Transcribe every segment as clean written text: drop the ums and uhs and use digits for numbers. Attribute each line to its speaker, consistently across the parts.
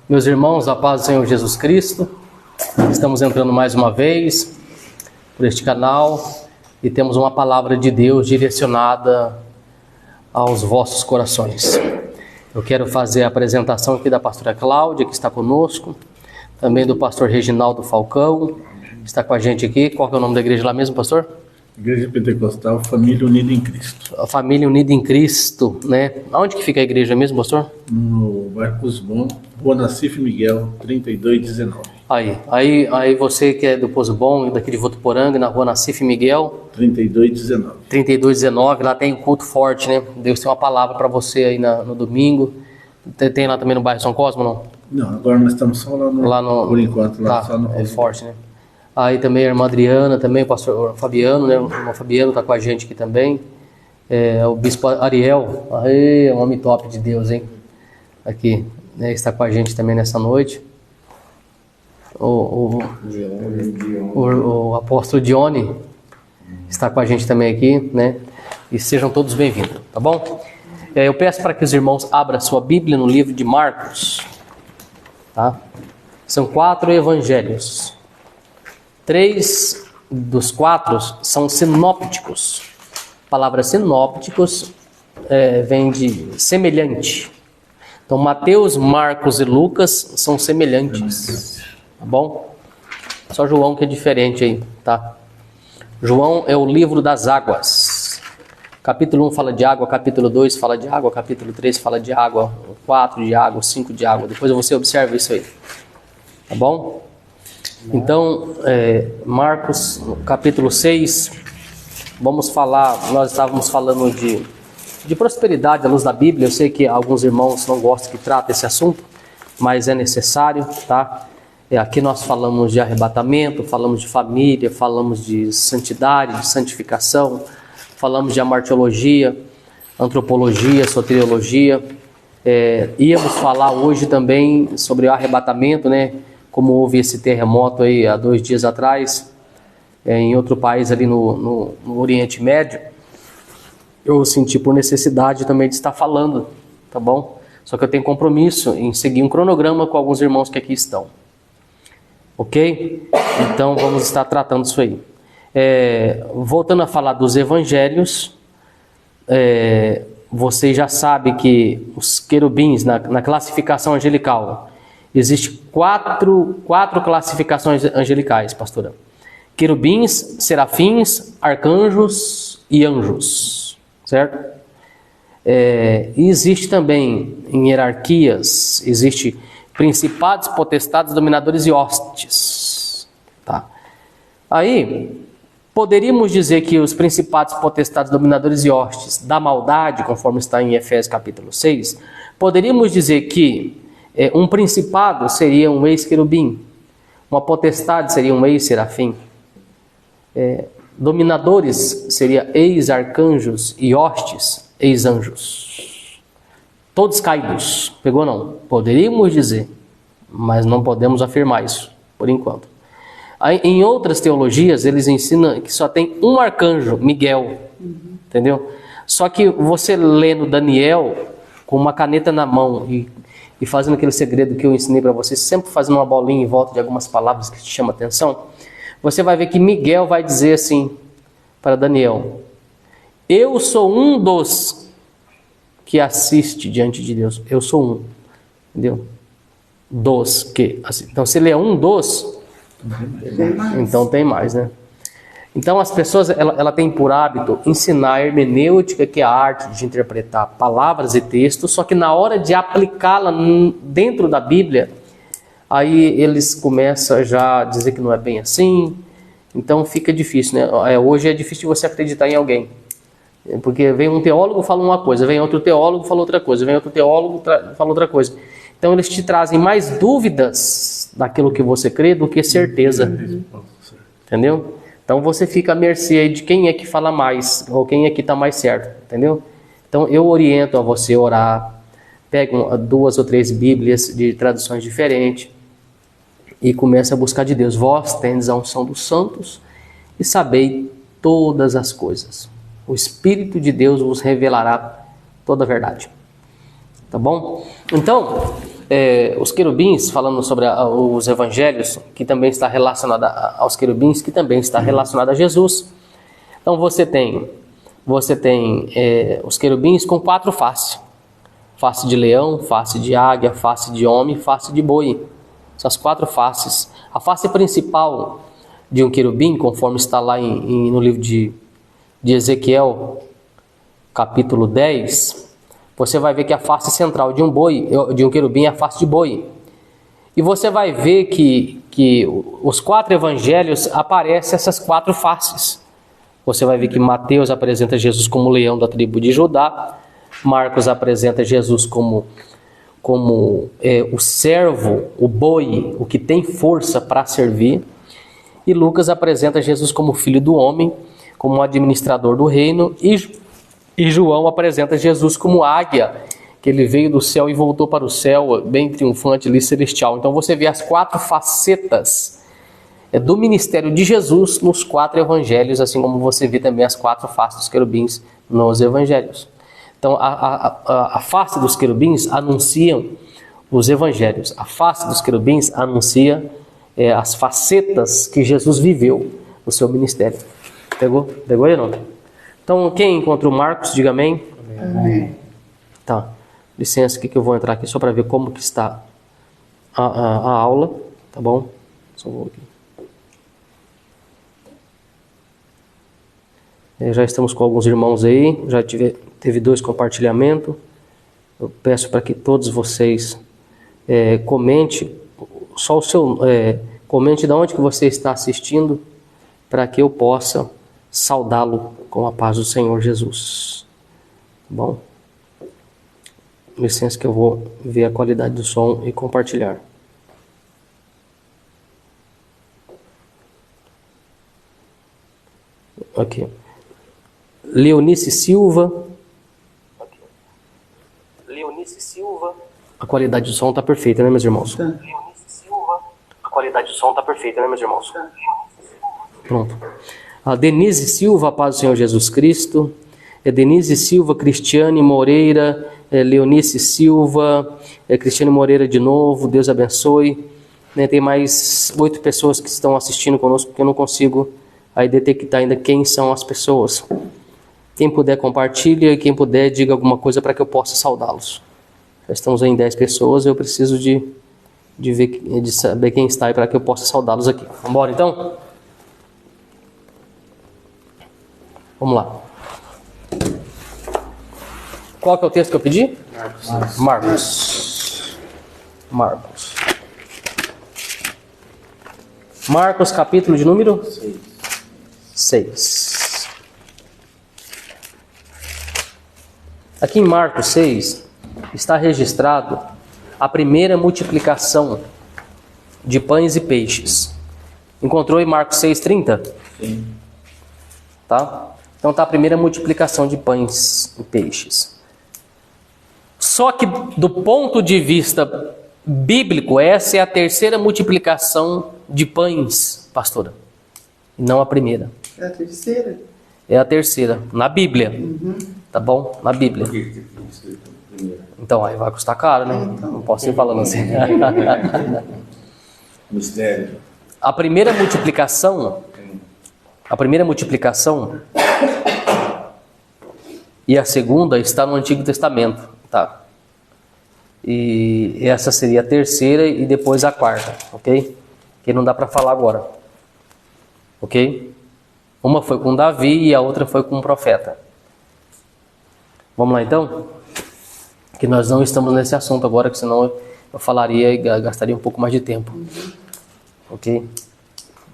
Speaker 1: Meus irmãos, a paz do Senhor Jesus Cristo, estamos entrando mais uma vez por este canal e temos uma palavra de Deus direcionada aos vossos corações. Eu quero fazer a apresentação aqui da pastora Cláudia, que está conosco, também do pastor Reginaldo Falcão, que está com a gente aqui. Qual que é o nome da igreja lá mesmo, pastor?
Speaker 2: Igreja Pentecostal Família Unida em Cristo.
Speaker 1: A Família Unida em Cristo, né? Onde que fica a igreja mesmo, pastor?
Speaker 2: No bairro Cusbom, Rua Nassif Miguel, 3219.
Speaker 1: Aí você que é do Poço Bom, daqui de Votuporanga, na Rua Nassif Miguel,
Speaker 2: 3219.
Speaker 1: 3219, lá tem um culto forte, né? Deus tem uma palavra para você aí no domingo. Tem lá também no bairro São Cosmo, não?
Speaker 2: Não, agora nós estamos só lá no por enquanto, lá só no...
Speaker 1: É forte, né? Aí também a irmã Adriana, também o pastor Fabiano, né? O irmão Fabiano está com a gente aqui também. O bispo Ariel, aí, um homem top de Deus, hein? Aqui, né? Está com a gente também nessa noite. O apóstolo Dione está com a gente também aqui, né? E sejam todos bem-vindos, tá bom? Eu peço para que os irmãos abram a sua Bíblia no livro de Marcos, tá? São 4 evangelhos. 3 dos 4 são sinópticos. A palavra sinópticos vem de semelhante. Então, Mateus, Marcos e Lucas são semelhantes. Tá bom? Só João que é diferente aí, tá? João é o livro das águas. Capítulo 1 fala de água, capítulo 2 fala de água, capítulo 3 fala de água, 4 de água, 5 de água. Depois você observa isso aí. Tá bom? Então, Marcos, capítulo 6, vamos falar, nós estávamos falando de prosperidade à luz da Bíblia. Eu sei que alguns irmãos não gostam que trate esse assunto, mas é necessário, tá? Aqui nós falamos de arrebatamento, falamos de família, falamos de santidade, de santificação, falamos de amartiologia, antropologia, soteriologia. Íamos falar hoje também sobre o arrebatamento, né? Como houve esse terremoto aí há 2 dias atrás, em outro país ali no Oriente Médio, eu senti por necessidade também de estar falando, tá bom? Só que eu tenho compromisso em seguir um cronograma com alguns irmãos que aqui estão. Ok? Então vamos estar tratando isso aí. Voltando a falar dos evangelhos, vocês já sabem que os querubins, na classificação angelical, existem 4 classificações angelicais, pastora. Querubins, serafins, arcanjos e anjos, certo? E existe também em hierarquias, existe principados, potestades, dominadores e hostes, tá? Aí, poderíamos dizer que os principados, potestades, dominadores e hostes da maldade, conforme está em Efésios capítulo 6, poderíamos dizer que um principado seria um ex-querubim, uma potestade seria um ex-serafim, dominadores seria ex-arcanjos e hostes, ex-anjos. Todos caídos, pegou não? Poderíamos dizer, mas não podemos afirmar isso, por enquanto. Aí, em outras teologias, eles ensinam que só tem um arcanjo, Miguel, entendeu? Só que você lendo Daniel com uma caneta na mão e fazendo aquele segredo que eu ensinei para vocês, sempre fazendo uma bolinha em volta de algumas palavras que te chamam a atenção, você vai ver que Miguel vai dizer assim para Daniel: eu sou um dos que assiste diante de Deus. Eu sou um, entendeu? Dos que assiste. Então, se ele é um dos, então tem mais, né? Então, as pessoas, ela tem por hábito ensinar a hermenêutica, que é a arte de interpretar palavras e textos, só que na hora de aplicá-la dentro da Bíblia, aí eles começam já a dizer que não é bem assim, então fica difícil, né? Hoje é difícil você acreditar em alguém, porque vem um teólogo, fala uma coisa, vem outro teólogo, fala outra coisa, vem outro teólogo, fala outra coisa. Então eles te trazem mais dúvidas daquilo que você crê do que certeza, entendeu? Então você fica à mercê aí de quem é que fala mais, ou quem é que está mais certo, entendeu? Então eu oriento a você orar, pega 2 ou 3 Bíblias de traduções diferentes e comece a buscar de Deus. Vós tendes a unção dos santos e sabei todas as coisas. O Espírito de Deus vos revelará toda a verdade. Tá bom? Então, os querubins, falando sobre os evangelhos, que também está relacionado aos querubins, que também está relacionado a Jesus. Então você tem os querubins com 4 faces. Face de leão, face de águia, face de homem, face de boi. São as 4 faces. A face principal de um querubim, conforme está lá no livro de Ezequiel, capítulo 10, você vai ver que a face central de um querubim é a face de boi. E você vai ver que os 4 evangelhos aparecem essas 4 faces. Você vai ver que Mateus apresenta Jesus como leão da tribo de Judá, Marcos apresenta Jesus como o servo, o boi, o que tem força para servir, e Lucas apresenta Jesus como filho do homem, como um administrador do reino, e João apresenta Jesus como águia, que ele veio do céu e voltou para o céu, bem triunfante ali, celestial. Então você vê as 4 facetas do ministério de Jesus nos 4 evangelhos, assim como você vê também as 4 faces dos querubins nos evangelhos. Então a face dos querubins anunciam os evangelhos, a face dos querubins anuncia as facetas que Jesus viveu no seu ministério. Pegou aí, não? Então, quem encontrou Marcos, diga amém.
Speaker 3: Amém.
Speaker 1: Tá, licença que eu vou entrar aqui só para ver como que está a aula, tá bom? Só vou aqui. Já estamos com alguns irmãos aí, já teve 2 compartilhamentos. Eu peço para que todos vocês comente só o seu, comente de onde que você está assistindo, para que eu possa saudá-lo com a paz do Senhor Jesus. Tá bom? Licença que eu vou ver a qualidade do som e compartilhar. Aqui. Leonice Silva. Leonice Silva. A qualidade do som está perfeita, né, meus irmãos?
Speaker 3: Tá.
Speaker 1: Leonice Silva. A qualidade do som está perfeita, né, meus irmãos? Pronto. A Denise Silva, a paz do Senhor Jesus Cristo. Denise Silva, Cristiane Moreira, Leonice Silva, Cristiane Moreira de novo, Deus abençoe. Tem mais 8 pessoas que estão assistindo conosco, porque eu não consigo aí detectar ainda quem são as pessoas. Quem puder, compartilha, e quem puder, diga alguma coisa para que eu possa saudá-los. Já estamos aí em 10 pessoas, eu preciso de saber quem está aí para que eu possa saudá-los aqui. Vamos embora então? Vamos lá. Qual que é o texto que eu pedi? Marcos, capítulo de número 6. Aqui em Marcos 6 está registrado a primeira multiplicação de pães e peixes. Encontrou em Marcos 6,30?
Speaker 2: Sim.
Speaker 1: Tá? Então está a primeira multiplicação de pães e peixes. Só que do ponto de vista bíblico, essa é a terceira multiplicação de pães, pastora. E não a primeira.
Speaker 3: É a terceira?
Speaker 1: É a terceira, na Bíblia. Tá bom? Na Bíblia. Então aí vai custar caro, né? Não posso ir falando assim.
Speaker 2: Mistério.
Speaker 1: A primeira multiplicação e a segunda está no Antigo Testamento, tá? E essa seria a terceira e depois a quarta, ok? Que não dá para falar agora, ok? Uma foi com Davi e a outra foi com um profeta. Vamos lá então? Que nós não estamos nesse assunto agora, que senão eu falaria e gastaria um pouco mais de tempo, ok?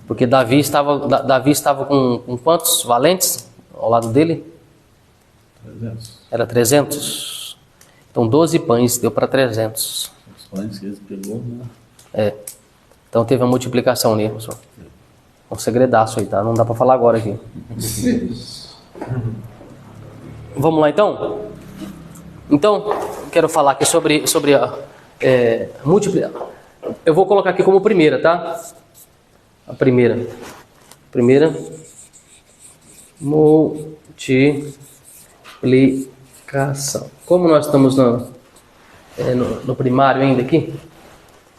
Speaker 1: Porque Davi estava com quantos valentes ao lado dele?
Speaker 2: 300.
Speaker 1: Era 300. Então 12 pães deu para 300.
Speaker 2: Os pães que eles pegou, né?
Speaker 1: Então teve a multiplicação ali, pessoal. Um segredaço aí, tá? Não dá para falar agora aqui. Vamos lá então? Então, quero falar aqui sobre a multiplicação. Eu vou colocar aqui como primeira, tá? A primeira multiplicação. Como nós estamos no primário ainda aqui?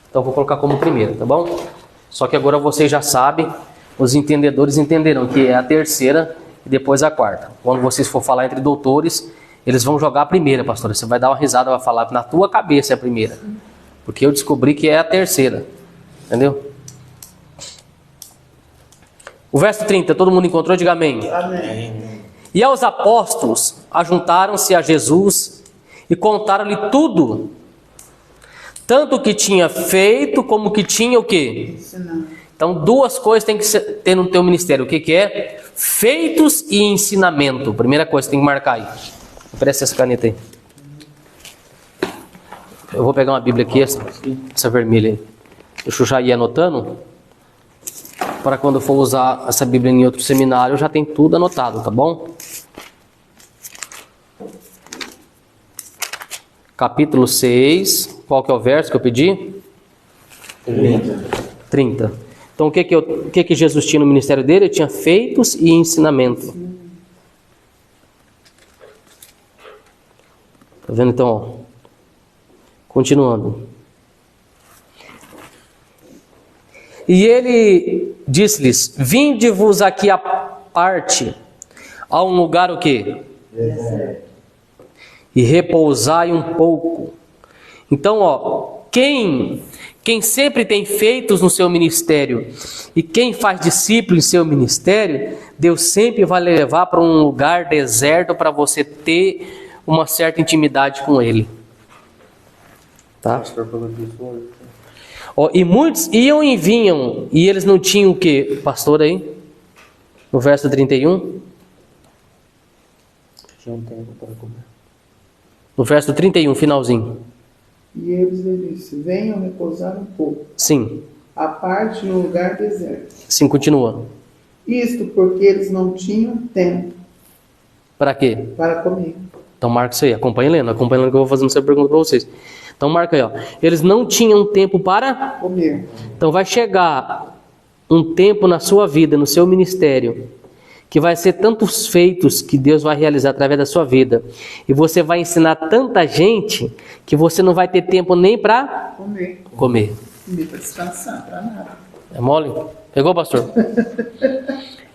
Speaker 1: Então eu vou colocar como primeira, tá bom? Só que agora vocês já sabem, os entendedores entenderão que é a terceira e depois a quarta. Quando vocês for falar entre doutores, eles vão jogar a primeira, pastora. Você vai dar uma risada, vai falar, na tua cabeça é a primeira. Porque eu descobri que é a terceira. Entendeu? O verso 30, todo mundo encontrou? Diga amém.
Speaker 3: Amém.
Speaker 1: E aos apóstolos ajuntaram-se a Jesus e contaram-lhe tudo. Tanto o que tinha feito, como o que tinha o quê?
Speaker 3: Ensinando.
Speaker 1: Então, duas coisas tem que ter no teu ministério. O que é? Feitos e ensinamento. Primeira coisa, tem que marcar aí. Oferece essa caneta aí. Eu vou pegar uma Bíblia aqui, essa vermelha aí. Deixa eu já ir anotando. Para quando eu for usar essa Bíblia em outro seminário, já tem tudo anotado, tá bom? Capítulo 6. Qual que é o verso que eu pedi? 30. Então, o que Jesus tinha no ministério dele? Ele tinha feitos e ensinamento. Tá vendo então? Ó. Continuando. E ele disse-lhes: vinde-vos aqui à parte, a um lugar o quê? Deserto. E repousai um pouco. Então, ó, quem sempre tem feitos no seu ministério e quem faz discípulo em seu ministério, Deus sempre vai levar para um lugar deserto para você ter uma certa intimidade com Ele. Tá? Ó, e muitos iam e vinham, e eles não tinham o que, pastor aí? No verso 31? Tinha um tempo para comer. No verso 31, finalzinho.
Speaker 3: E eles lhe disse: venham repousar um pouco.
Speaker 1: Sim.
Speaker 3: À parte no lugar deserto.
Speaker 1: Sim, continua.
Speaker 3: Isto porque eles não tinham tempo.
Speaker 1: Para quê?
Speaker 3: Para comer.
Speaker 1: Então marca isso aí, acompanha lendo que eu vou fazendo essa pergunta para vocês. Então marca aí, ó. Eles não tinham tempo para
Speaker 3: comer.
Speaker 1: Então vai chegar um tempo na sua vida, no seu ministério, que vai ser tantos feitos que Deus vai realizar através da sua vida. E você vai ensinar tanta gente que você não vai ter tempo nem para comer.
Speaker 3: Nem para descansar, para nada.
Speaker 1: É mole? Pegou, pastor?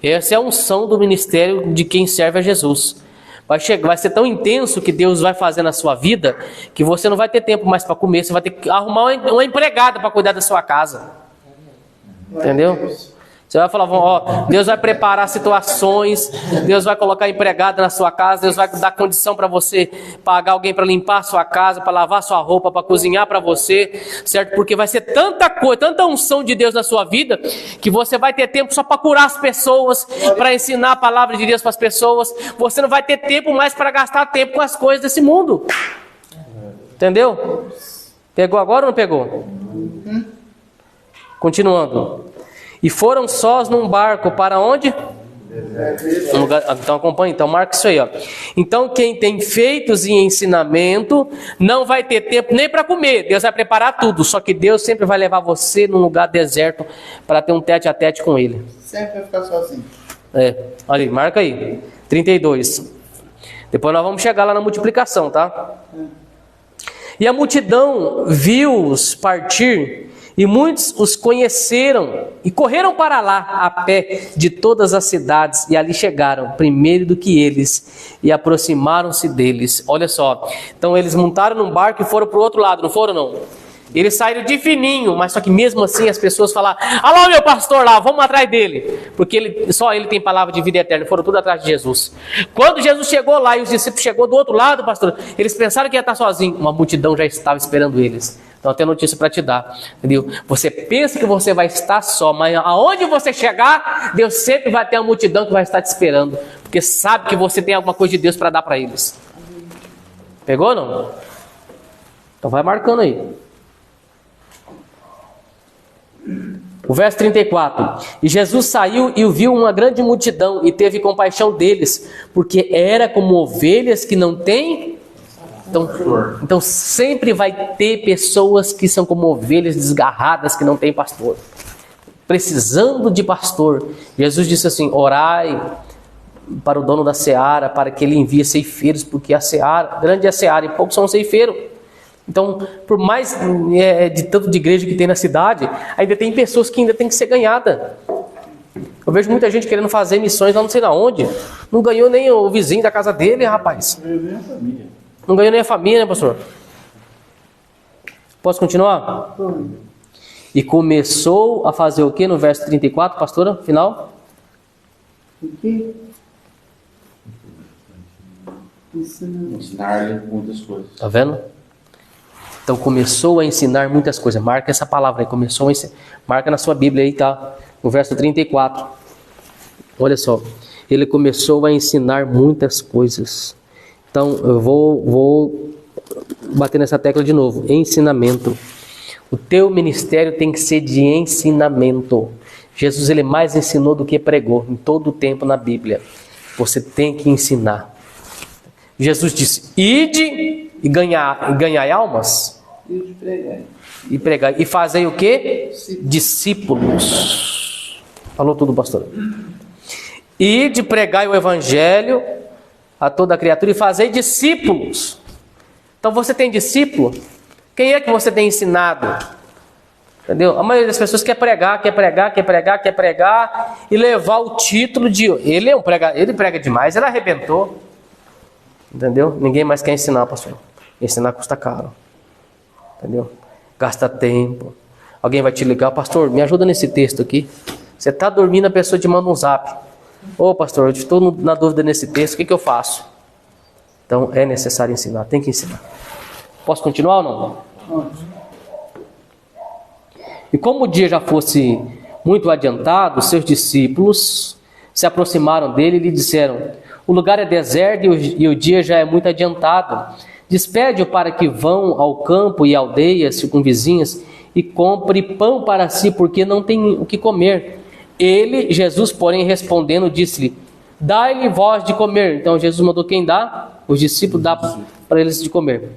Speaker 1: Essa é a unção do ministério de quem serve a Jesus. Vai ser tão intenso que Deus vai fazer na sua vida que você não vai ter tempo mais para comer. Você vai ter que arrumar uma empregada para cuidar da sua casa. Entendeu? Você vai falar, ó, Deus vai preparar situações, Deus vai colocar empregada na sua casa, Deus vai dar condição para você pagar alguém para limpar a sua casa, para lavar sua roupa, para cozinhar para você, certo? Porque vai ser tanta coisa, tanta unção de Deus na sua vida, que você vai ter tempo só para curar as pessoas, para ensinar a palavra de Deus para as pessoas. Você não vai ter tempo mais para gastar tempo com as coisas desse mundo. Entendeu? Pegou agora ou não pegou? Continuando. E foram sós num barco para onde? Um lugar, então acompanha, então marca isso aí, ó. Então quem tem feitos e ensinamento não vai ter tempo nem para comer. Deus vai preparar tudo, só que Deus sempre vai levar você num lugar deserto para ter um tete a tete com Ele.
Speaker 3: Sempre vai ficar sozinho.
Speaker 1: Olha aí, marca aí, 32. Depois nós vamos chegar lá na multiplicação, tá? E a multidão viu-os partir, e muitos os conheceram e correram para lá a pé de todas as cidades, e ali chegaram primeiro do que eles e aproximaram-se deles. Olha só, então eles montaram num barco e foram para o outro lado, não foram não? Eles saíram de fininho, mas só que mesmo assim as pessoas falaram: alô meu pastor lá, vamos atrás dele, porque só ele tem palavra de vida eterna. Foram tudo atrás de Jesus. Quando Jesus chegou lá e os discípulos chegou do outro lado, pastor, eles pensaram que ia estar sozinho, uma multidão já estava esperando eles. Então tem notícia para te dar, entendeu? Você pensa que você vai estar só, mas aonde você chegar, Deus sempre vai ter uma multidão que vai estar te esperando, porque sabe que você tem alguma coisa de Deus para dar para eles. Pegou ou não? Então vai marcando aí. O verso 34. E Jesus saiu e viu uma grande multidão e teve compaixão deles, porque era como ovelhas que não têm. Então sempre vai ter pessoas que são como ovelhas desgarradas que não têm pastor, precisando de pastor. Jesus disse assim: orai para o dono da seara, para que ele envie ceifeiros, porque a seara, grande é a seara e poucos são os ceifeiros. Então, por mais de tanto de igreja que tem na cidade, ainda tem pessoas que ainda tem que ser ganhada. Eu vejo muita gente querendo fazer missões lá não sei na onde. Não ganhou nem o vizinho da casa dele, rapaz. Não ganhou nem a família, né, pastor? Posso continuar? E começou a fazer o que no verso 34, pastora? Final?
Speaker 3: O quê?
Speaker 2: Ensinar-lhe muitas coisas.
Speaker 1: Tá vendo? Então começou a ensinar muitas coisas. Marca essa palavra aí. Começou a ensinar. Marca na sua Bíblia aí, tá? No verso 34. Olha só. Ele começou a ensinar muitas coisas. Então eu vou bater nessa tecla de novo. Ensinamento. O teu ministério tem que ser de ensinamento. Jesus ele mais ensinou do que pregou em todo o tempo na Bíblia. Você tem que ensinar. Jesus disse: ide e ganhai almas. E pregai. E fazei o quê? Discípulos. Falou tudo, pastor. Ide, pregai o evangelho a toda criatura e fazei discípulos. Então você tem discípulo? Quem é que você tem ensinado? Entendeu? A maioria das pessoas quer pregar e levar o título de... Ele é um pregador, ele prega demais, ele arrebentou. Entendeu? Ninguém mais quer ensinar, pastor. Ensinar custa caro. Entendeu? Gasta tempo. Alguém vai te ligar: pastor, me ajuda nesse texto aqui. Você está dormindo, a pessoa te manda um zap: ô pastor, eu estou na dúvida nesse texto, o que eu faço? Então é necessário ensinar, tem que ensinar. Posso continuar ou não? E como o dia já fosse muito adiantado, seus discípulos se aproximaram dele e lhe disseram: o lugar é deserto e o dia já é muito adiantado. Despede-o para que vão ao campo e aldeias circunvizinhas e compre pão para si, porque não tem o que comer. Ele, Jesus, porém, respondendo, disse-lhe: dai-lhe vós de comer. Então Jesus mandou quem dá? Os discípulos dá para eles de comer.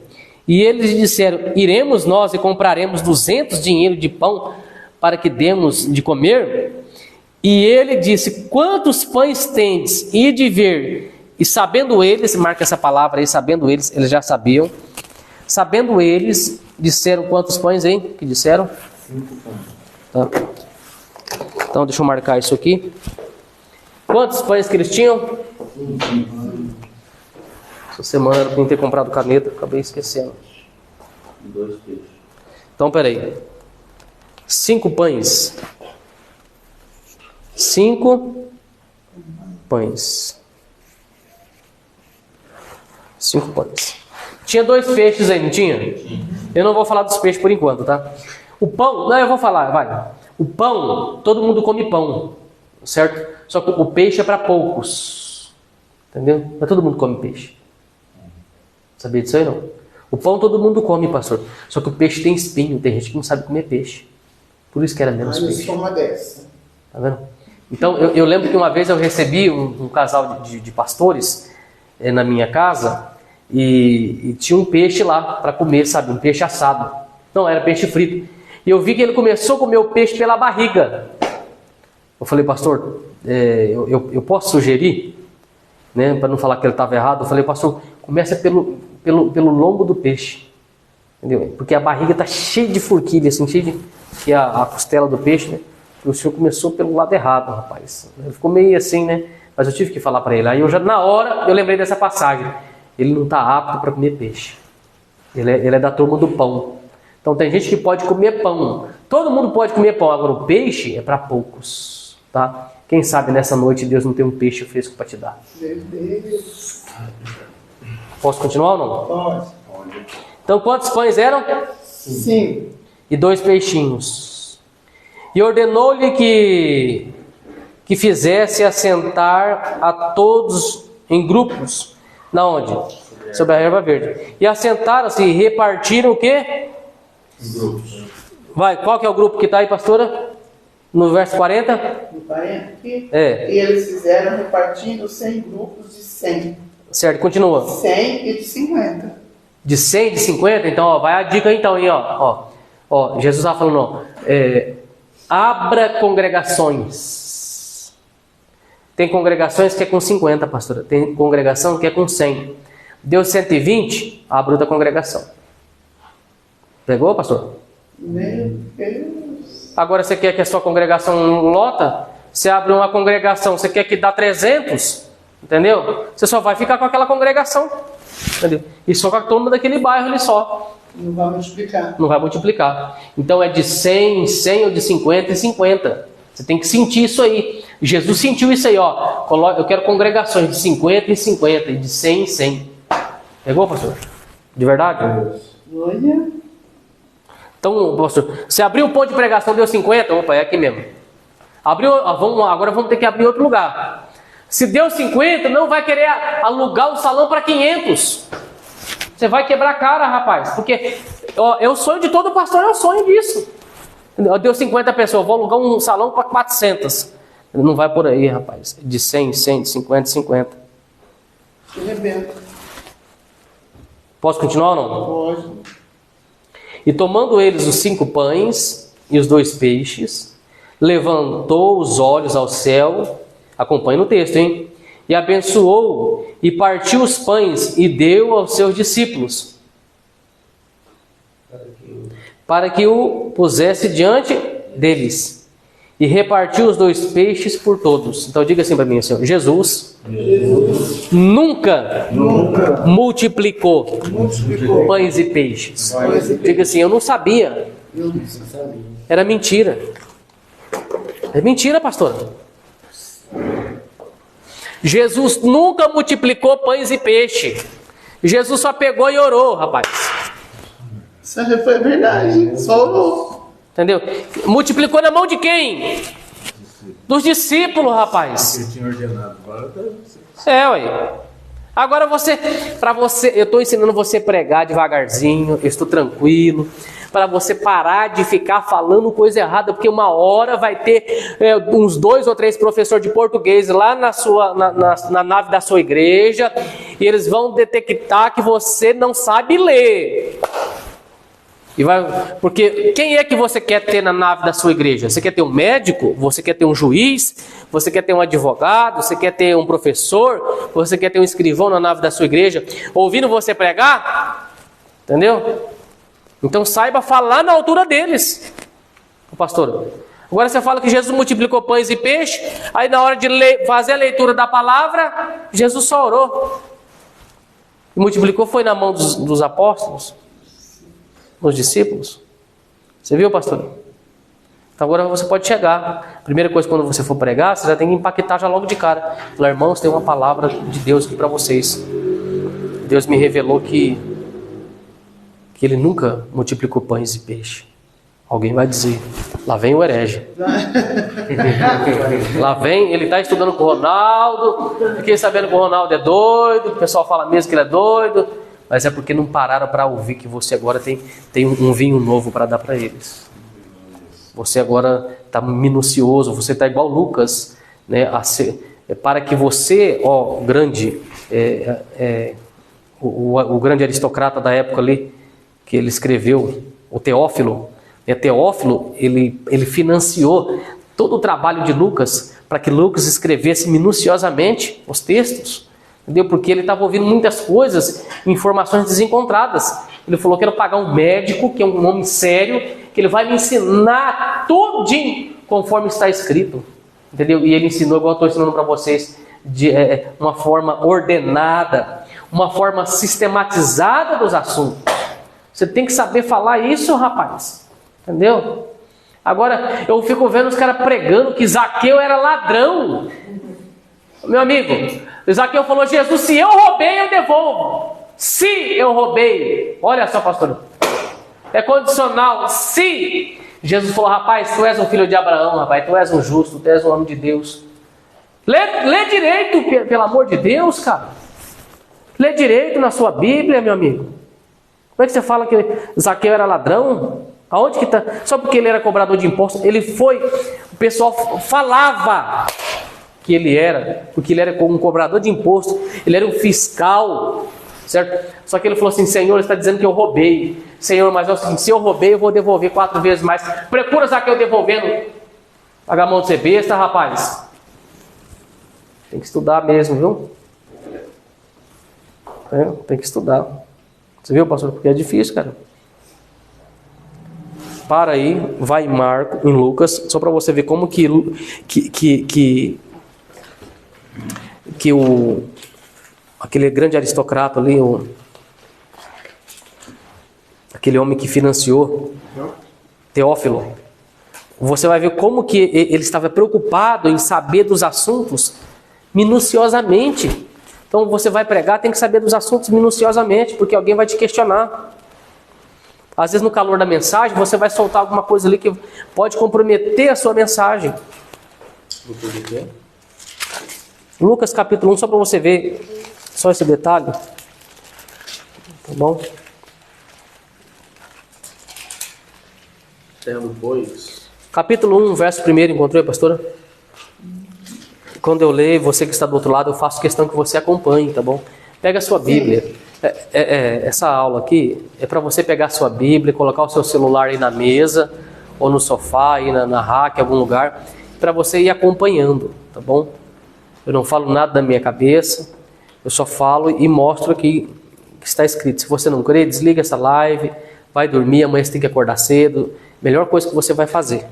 Speaker 1: E eles lhe disseram: iremos nós e compraremos 200 dinheiros de pão para que demos de comer? E ele disse: quantos pães tendes? Ide ver. E sabendo eles, marca essa palavra aí, sabendo eles já sabiam. Sabendo eles, disseram quantos pães, hein? Que disseram?
Speaker 2: 5 pães.
Speaker 1: Tá. Então deixa eu marcar isso aqui. Quantos pães que eles tinham?
Speaker 2: 5.
Speaker 1: Essa semana era para ter comprado caneta, acabei esquecendo.
Speaker 2: 2 peixes.
Speaker 1: Então peraí. 5 pães. 5 pães. 5 pães. Tinha 2 peixes aí, não tinha? Eu não vou falar dos peixes por enquanto, tá? O pão, não, eu vou falar, vai. O pão, todo mundo come pão, certo? Só que o peixe é para poucos. Entendeu? Mas todo mundo come peixe. Sabia disso aí, não? O pão todo mundo come, pastor. Só que o peixe tem espinho, tem gente que não sabe comer peixe. Por isso que era menos peixe.
Speaker 3: Eu sou uma dessa.
Speaker 1: Tá vendo? Então, eu lembro que uma vez eu recebi um casal de pastores na minha casa e tinha um peixe lá para comer, sabe? Um peixe assado. Não, era peixe frito. E eu vi que ele começou a comer o peixe pela barriga. Eu falei: pastor, eu posso sugerir? Né, para não falar que ele estava errado, eu falei: pastor, começa pelo lombo do peixe. Entendeu? Porque a barriga está cheia de forquilha, assim, cheia de... que é a costela do peixe, né? O senhor começou pelo lado errado, rapaz. Ele ficou meio assim, né? Mas eu tive que falar para ele. Aí na hora, eu lembrei dessa passagem. Ele não está apto para comer peixe. Ele é da turma do pão. Então tem gente que pode comer pão. Todo mundo pode comer pão. Agora o peixe é para poucos, tá? Quem sabe nessa noite Deus não tem um peixe fresco para te dar.
Speaker 3: Meu Deus.
Speaker 1: Posso continuar ou não?
Speaker 3: Pode.
Speaker 1: Então quantos pães eram?
Speaker 3: 5.
Speaker 1: E 2 peixinhos. E ordenou-lhe que fizesse assentar a todos em grupos. Na onde? Sobre a erva verde. E assentaram-se e repartiram o quê?
Speaker 2: Grupos.
Speaker 1: Vai, qual que é o grupo que está aí, pastora? No verso 40?
Speaker 3: No 40 aqui?
Speaker 1: É.
Speaker 3: E eles fizeram repartindo 100 grupos de 100.
Speaker 1: Certo, continua.
Speaker 3: 100 e de 50.
Speaker 1: De 100, de 50? Então, ó, vai a dica então aí, ó. Ó, Jesus estava falando, ó, abra congregações. Tem congregações que é com 50, pastora. Tem congregação que é com 100. Deu 120, abra outra congregação. Pegou, pastor?
Speaker 3: Meu Deus.
Speaker 1: Agora você quer que a sua congregação lota? Você abre uma congregação, você quer que dá 300, entendeu? Você só vai ficar com aquela congregação, entendeu? E só com a turma daquele bairro ali só.
Speaker 3: Não vai multiplicar.
Speaker 1: Não vai multiplicar. Então é de 100 em 100 ou de 50 em 50. Você tem que sentir isso aí. Jesus sentiu isso aí, ó. Eu quero congregações de 50 em 50 e de 100 em 100. Pegou, pastor? De verdade?
Speaker 3: Olha.
Speaker 1: Então, pastor, você abriu o ponto de pregação, deu 50? Opa, é aqui mesmo. Agora vamos ter que abrir outro lugar. Se deu 50, não vai querer alugar o salão para 500. Você vai quebrar a cara, rapaz. Porque é o sonho de todo pastor, é o sonho disso. Deu 50 pessoas, vou alugar um salão para 400. Ele não vai por aí, rapaz. De 100 em 100, de 50 em 50.
Speaker 3: Se arrebenta.
Speaker 1: Posso continuar ou não?
Speaker 3: Pode.
Speaker 1: E tomando eles os 5 pães e os 2 peixes, levantou os olhos ao céu, acompanha no texto, hein? E abençoou e partiu os pães e deu aos seus discípulos, para que o pusesse diante deles, e repartiu os 2 peixes por todos. Então diga assim para mim, Senhor: Jesus nunca multiplicou pães e peixes. Diga assim: eu não sabia. Era mentira. É mentira, pastora. Jesus nunca multiplicou pães e peixe. Jesus só pegou e orou, rapaz.
Speaker 3: Isso foi verdade. Só orou.
Speaker 1: Entendeu? Multiplicou na mão de quem? Dos discípulos, rapaz.
Speaker 2: Ele tinha ordenado. Agora
Speaker 1: Ué. Agora eu estou ensinando você a pregar devagarzinho, eu estou tranquilo, para você parar de ficar falando coisa errada, porque uma hora vai ter uns 2 ou 3 professores de português lá na nave da sua igreja, e eles vão detectar que você não sabe ler. Porque quem é que você quer ter na nave da sua igreja? Você quer ter um médico? Você quer ter um juiz? Você quer ter um advogado? Você quer ter um professor? Você quer ter um escrivão na nave da sua igreja? Ouvindo você pregar? Entendeu? Então saiba falar na altura deles. Pastor, agora você fala que Jesus multiplicou pães e peixe, aí na hora de fazer a leitura da palavra, Jesus só orou. E multiplicou foi na mão dos apóstolos, nos discípulos. Você viu, pastor? Então agora você pode chegar. Primeira coisa, quando você for pregar, você já tem que impactar já logo de cara. Falar: irmãos, tem uma palavra de Deus aqui para vocês. Deus me revelou que Ele nunca multiplicou pães e peixe. Alguém vai dizer: lá vem o herege. Lá vem, ele está estudando com o Ronaldo. Fiquei sabendo que o Ronaldo é doido. O pessoal fala mesmo que ele é doido. Mas é porque não pararam para ouvir que você agora tem um vinho novo para dar para eles. Você agora está minucioso, você está igual Lucas, né? Para que você, ó, grande, o grande aristocrata da época ali, que ele escreveu, o Teófilo, ele financiou todo o trabalho de Lucas, para que Lucas escrevesse minuciosamente os textos. Entendeu? Porque ele estava ouvindo muitas coisas, informações desencontradas. Ele falou: quero pagar um médico, que é um homem sério, que ele vai me ensinar tudinho conforme está escrito. Entendeu? E ele ensinou, igual eu estou ensinando para vocês, de uma forma ordenada, uma forma sistematizada dos assuntos. Você tem que saber falar isso, rapaz. Entendeu? Agora, eu fico vendo os caras pregando que Zaqueu era ladrão. Meu amigo, Zaqueu falou: Jesus, se eu roubei, eu devolvo. Se eu roubei. Olha só, pastor. É condicional. Se. Jesus falou: rapaz, tu és um filho de Abraão, rapaz. Tu és um justo, tu és um homem de Deus. Lê direito, pelo amor de Deus, cara. Lê direito na sua Bíblia, meu amigo. Como é que você fala que Zaqueu era ladrão? Aonde que está? Só porque ele era cobrador de impostos. O pessoal falava que ele era, porque ele era um cobrador de imposto, ele era um fiscal, certo? Só que ele falou assim: Senhor, está dizendo que eu roubei. Senhor, mas é o seguinte: se eu roubei, eu vou devolver 4 vezes mais. Procura Zaqueu devolvendo. Paga a mão de ser besta, rapaz. Tem que estudar mesmo, viu? Tem que estudar. Você viu, pastor? Porque é difícil, cara. para aí, vai em Lucas, só para você ver como que aquele grande aristocrata ali, aquele homem que financiou, Teófilo, você vai ver como que ele estava preocupado em saber dos assuntos minuciosamente. Então você vai pregar, tem que saber dos assuntos minuciosamente, porque alguém vai te questionar. Às vezes no calor da mensagem, você vai soltar alguma coisa ali que pode comprometer a sua mensagem. Lucas capítulo 1, só para você ver, só esse detalhe. Tá bom?
Speaker 2: Tendo, pois.
Speaker 1: Capítulo 1, verso 1, encontrou aí, pastora? Quando eu leio, você que está do outro lado, eu faço questão que você acompanhe, tá bom? Pega a sua Bíblia. Essa aula aqui é para você pegar a sua Bíblia, colocar o seu celular aí na mesa, ou no sofá, aí na rack, em algum lugar, para você ir acompanhando, tá bom? Eu não falo nada da minha cabeça, eu só falo e mostro aqui que está escrito. Se você não crê, desliga essa live, vai dormir, amanhã você tem que acordar cedo. Melhor coisa que você vai fazer.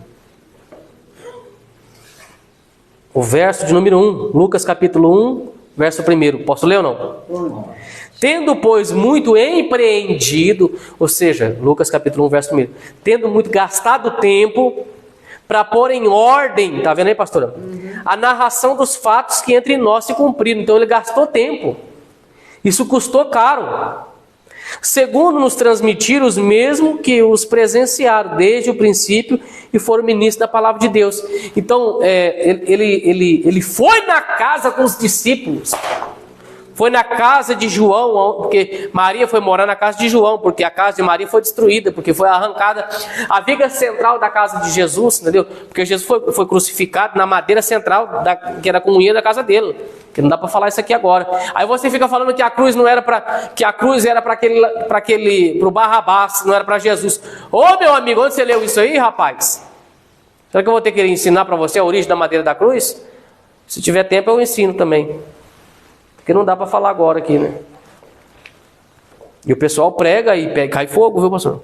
Speaker 1: O verso de número 1, Lucas capítulo 1, verso 1. Posso ler ou não? Tendo, pois, muito empreendido, ou seja, Lucas capítulo 1, verso 1. Tendo muito gastado tempo para pôr em ordem, tá vendo aí, pastora? A narração dos fatos que entre nós se cumpriram. Então ele gastou tempo. Isso custou caro. Segundo nos transmitiram os mesmos que os presenciaram desde o princípio e foram ministros da palavra de Deus. Então, ele foi na casa com os discípulos. Foi na casa de João, porque Maria foi morar na casa de João, porque a casa de Maria foi destruída, porque foi arrancada a viga central da casa de Jesus, entendeu? Porque Jesus foi crucificado na madeira central, que era a comunhão da casa dele. Que não dá para falar isso aqui agora. Aí você fica falando que a cruz não era que a cruz era pro Barrabás, não era para Jesus. Ô meu amigo, onde você leu isso aí, rapaz? Será que eu vou ter que ensinar para você a origem da madeira da cruz? Se tiver tempo eu ensino também. Porque não dá para falar agora aqui, né? E o pessoal prega e cai fogo, viu, pastor?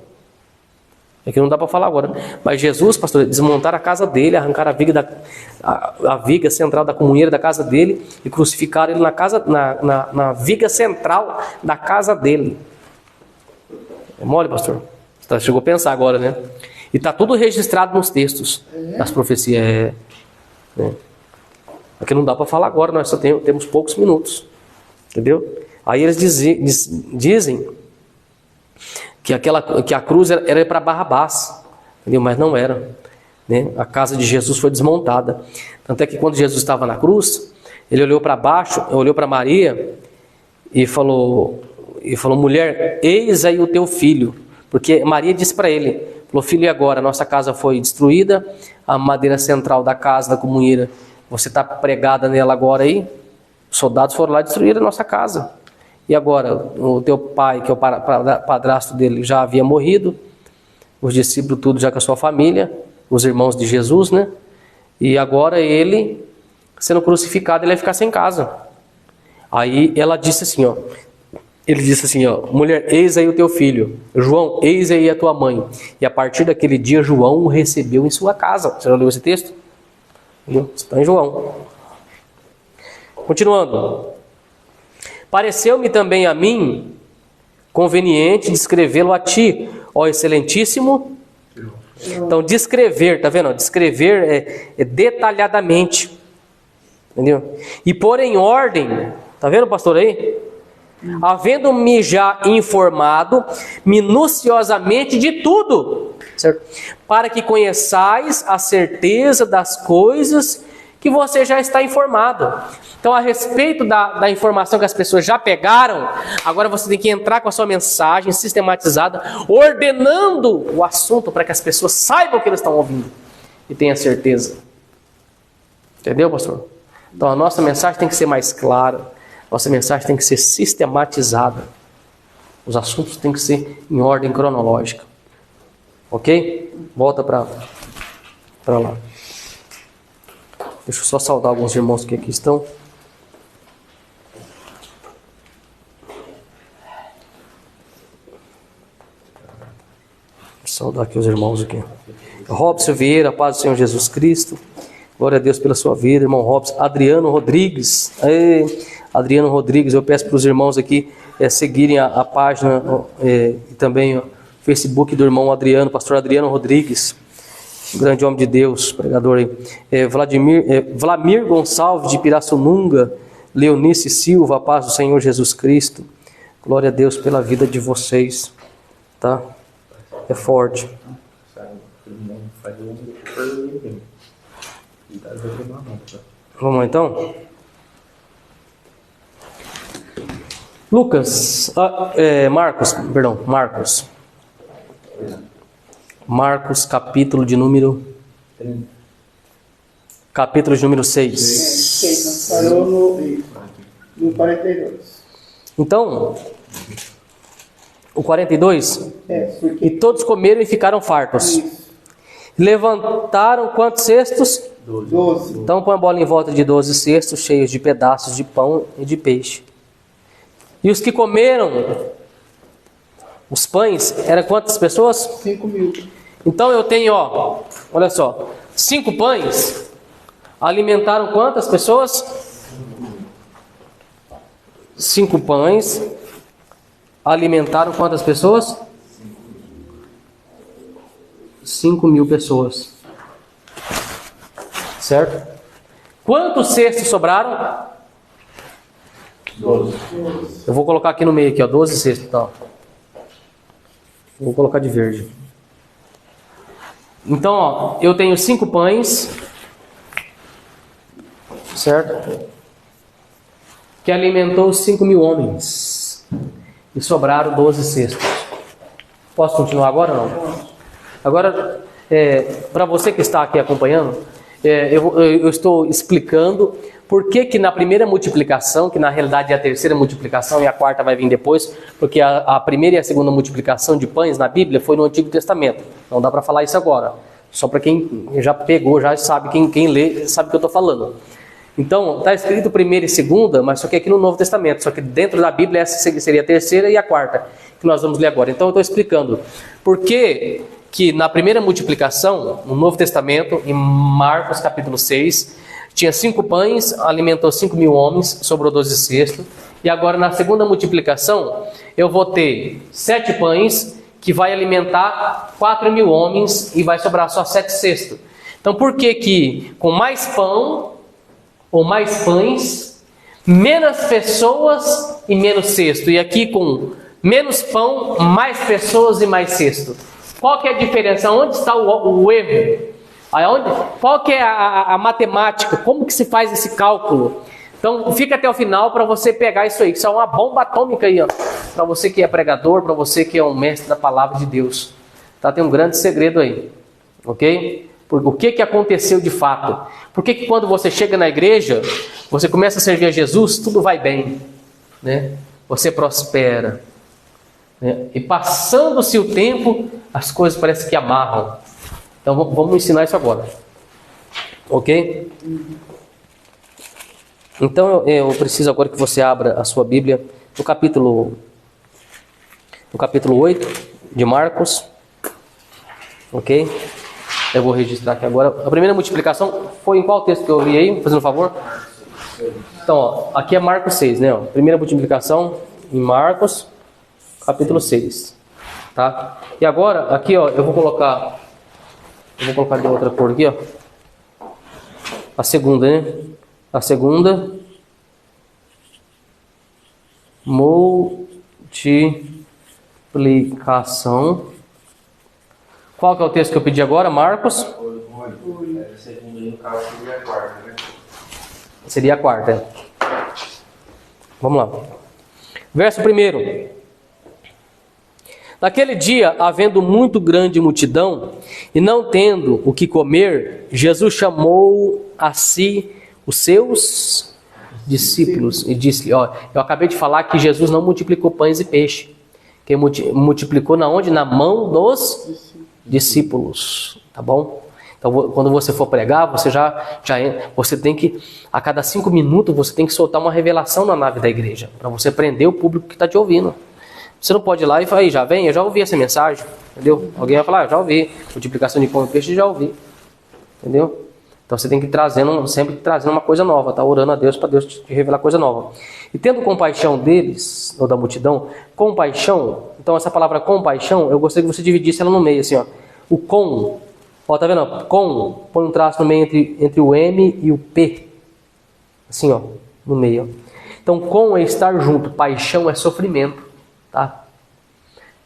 Speaker 1: É que não dá para falar agora. Mas Jesus, pastor, desmontaram a casa dele, arrancaram a viga central da comunheira da casa dele e crucificaram ele na viga central da casa dele. É mole, pastor? Você chegou a pensar agora, né? E está tudo registrado nos textos, nas profecias. Porque não dá para falar agora, nós só temos poucos minutos. Entendeu? Aí eles dizem que a cruz era para Barrabás, entendeu? Mas não era, né? A casa de Jesus foi desmontada. Tanto é que quando Jesus estava na cruz, ele olhou para baixo, olhou para Maria e falou, mulher, eis aí o teu filho. Porque Maria disse para ele, falou, filho, e agora? Nossa casa foi destruída, a madeira central da casa, da comunheira, você está pregada nela agora aí? Os soldados foram lá destruir a nossa casa. E agora, o teu pai, que é o padrasto dele, já havia morrido, os discípulos tudo já com a sua família, os irmãos de Jesus, né? E agora ele, sendo crucificado, ele vai ficar sem casa. Aí ela disse assim, ó, ele disse assim, ó, mulher, eis aí o teu filho. João, eis aí a tua mãe. E a partir daquele dia, João o recebeu em sua casa. Você já leu esse texto? Está em João. Continuando. Pareceu-me também a mim conveniente descrevê-lo a ti, ó excelentíssimo. Então, descrever, tá vendo? Descrever é detalhadamente. Entendeu? E pôr em ordem, tá vendo, pastor aí? Havendo-me já informado minuciosamente de tudo, certo? Para que conheçais a certeza das coisas que você já está informado. Então, a respeito da informação que as pessoas já pegaram, agora você tem que entrar com a sua mensagem sistematizada, ordenando o assunto para que as pessoas saibam o que eles estão ouvindo e tenham certeza. Entendeu, pastor? Então, a nossa mensagem tem que ser mais clara, nossa mensagem tem que ser sistematizada. Os assuntos têm que ser em ordem cronológica. Ok? Volta para lá. Deixa eu só saudar alguns irmãos que aqui estão. Saudar aqui os irmãos aqui. Robson Vieira, paz do Senhor Jesus Cristo. Glória a Deus pela sua vida, irmão Robson. Adriano Rodrigues. Adriano Rodrigues, eu peço para os irmãos aqui seguirem a página e também o Facebook do irmão Adriano, pastor Adriano Rodrigues. Grande homem de Deus, pregador aí. Vlamir Gonçalves de Pirassununga. Leonice Silva, a paz do Senhor Jesus Cristo. Glória a Deus pela vida de vocês. Tá? É forte. Vamos lá então? Marcos, capítulo de número 6.
Speaker 3: 6, nós parou no 42.
Speaker 1: Então, o 42,
Speaker 3: Porque
Speaker 1: e todos comeram e ficaram fartos.
Speaker 3: isso,
Speaker 1: Levantaram quantos cestos?
Speaker 3: 12.
Speaker 1: Então põe a bola em volta de 12 cestos cheios de pedaços de pão e de peixe. E os que comeram os pães, eram quantas pessoas?
Speaker 3: 5.000.
Speaker 1: Então eu tenho, olha só, 5 pães, alimentaram quantas pessoas? 5 pães, alimentaram quantas pessoas? 5.000 pessoas. Certo? Quantos cestos sobraram?
Speaker 2: 12.
Speaker 1: Eu vou colocar aqui no meio, aqui, 12 cestos. Então. Vou colocar de verde. Então, eu tenho 5 pães, certo? Que alimentou 5.000 homens. E sobraram 12 cestos. Posso continuar agora ou não? Agora, para você que está aqui acompanhando, eu estou explicando por que na primeira multiplicação, que na realidade é a terceira multiplicação e a quarta vai vir depois, porque a primeira e a segunda multiplicação de pães na Bíblia foi no Antigo Testamento. Não dá para falar isso agora. Só para quem já pegou, já sabe, quem lê, sabe o que eu estou falando. Então, está escrito primeira e segunda, mas só que aqui no Novo Testamento. Só que dentro da Bíblia essa seria a terceira e a quarta, que nós vamos ler agora. Então, eu estou explicando por que na primeira multiplicação, no Novo Testamento, em Marcos capítulo 6, tinha 5 pães, alimentou 5.000 homens, sobrou 12 cestos. E agora na segunda multiplicação, eu vou ter 7 pães, que vai alimentar 4.000 homens e vai sobrar só 7 cestos. Então por que com mais pão ou mais pães, menos pessoas e menos cesto? E aqui com menos pão, mais pessoas e mais cesto. Qual que é a diferença? Onde está o erro? Qual que é a matemática? Como que se faz esse cálculo? Então fica até o final para você pegar isso aí. Isso é uma bomba atômica aí, para você que é pregador, para você que é um mestre da palavra de Deus. Tá? Tem um grande segredo aí, ok? O que aconteceu de fato? Por que quando você chega na igreja, você começa a servir a Jesus, tudo vai bem, né? Você prospera, né? E passando-se o tempo, as coisas parecem que amarram. Então vamos ensinar isso agora, ok? Então eu preciso agora que você abra a sua Bíblia no capítulo 8 de Marcos, ok? Eu vou registrar aqui agora. A primeira multiplicação foi em qual texto que eu li aí? Fazendo um favor? Então, aqui é Marcos 6, né? Primeira multiplicação em Marcos, capítulo 6. Tá? E agora, aqui, eu vou colocar de outra cor aqui, a segunda, né? A segunda multiplicação. Qual que é o texto que eu pedi agora? Marcos?
Speaker 4: Segundo aí, no caso, seria a quarta, né?
Speaker 1: Seria a quarta. Vamos lá. Verso 1. Naquele dia, havendo muito grande multidão, e não tendo o que comer, Jesus chamou a si os seus discípulos e disse-lhe, eu acabei de falar que Jesus não multiplicou pães e peixe. Quem multiplicou na onde? Na mão dos discípulos, tá bom? Então, quando você for pregar, você tem que, a cada 5 minutos, você tem que soltar uma revelação na nave da igreja, para você prender o público que está te ouvindo. Você não pode ir lá e falar, aí, já vem, eu já ouvi essa mensagem, entendeu? Alguém vai falar, já ouvi, multiplicação de pão e peixe, já ouvi, entendeu? Então você tem que ir trazendo, sempre trazendo uma coisa nova, tá? Orando a Deus para Deus te revelar coisa nova. E tendo compaixão deles, ou da multidão, compaixão, então essa palavra compaixão, eu gostaria que você dividisse ela no meio, assim, ó. O com, ó, tá vendo? Com, põe um traço no meio entre o M e o P, assim, ó, no meio, ó. Então, com é estar junto, paixão é sofrimento, tá?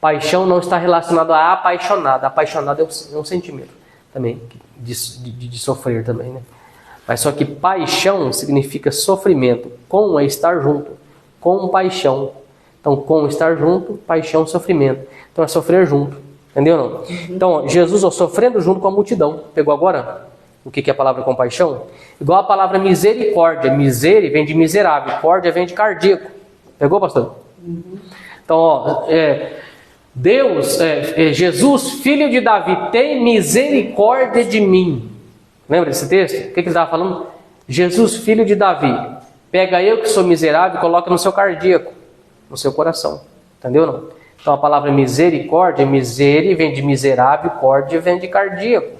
Speaker 1: Paixão não está relacionado a apaixonado. Apaixonado é um sentimento também, de sofrer também, né? Mas só que paixão significa sofrimento. Com é estar junto, com paixão. Então, com estar junto, paixão, sofrimento. Então, é sofrer junto, entendeu não? Então, ó, Jesus, ó, sofrendo junto com a multidão. Pegou agora o que é a palavra compaixão? Igual a palavra misericórdia. Misere vem de miserável, córdia vem de cardíaco. Pegou, pastor? Então, ó, Deus, Jesus, filho de Davi, tem misericórdia de mim. Lembra desse texto? O que ele estava falando? Jesus, filho de Davi, pega eu que sou miserável e coloca no seu cardíaco, no seu coração. Entendeu não? Então a palavra misericórdia, misere vem de miserável, córdia vem de cardíaco.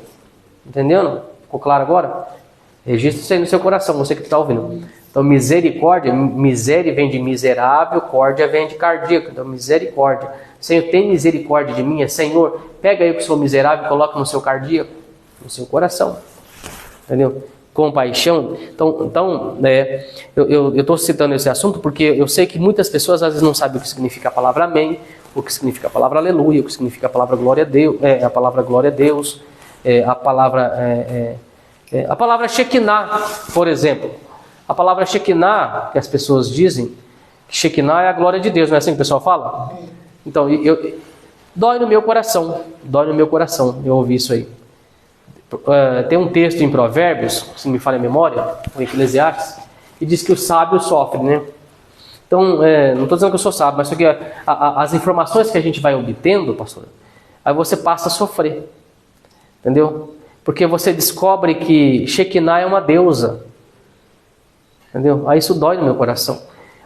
Speaker 1: Entendeu não? Ficou claro agora? Registre isso aí no seu coração, você que está ouvindo. Então misericórdia, misere vem de miserável, córdia vem de cardíaco. Então misericórdia. Senhor, tem misericórdia de mim? Senhor, pega eu que sou miserável e coloca no seu cardíaco, no seu coração. Entendeu? Compaixão. Então eu estou citando esse assunto porque eu sei que muitas pessoas às vezes não sabem o que significa a palavra amém, o que significa a palavra aleluia, o que significa a palavra glória a Deus, a palavra glória a Deus, a palavra Shekinah, por exemplo. A palavra Shekinah, que as pessoas dizem, que Shekinah é a glória de Deus, não é assim que o pessoal fala? Então, dói no meu coração, eu ouvi isso aí. Tem um texto em Provérbios, se não me falha a memória, o Eclesiastes, que diz que o sábio sofre, né? Então, não estou dizendo que eu sou sábio, mas só que as informações que a gente vai obtendo, pastor, aí você passa a sofrer, entendeu? Porque você descobre que Shekinah é uma deusa, entendeu? Aí isso dói no meu coração.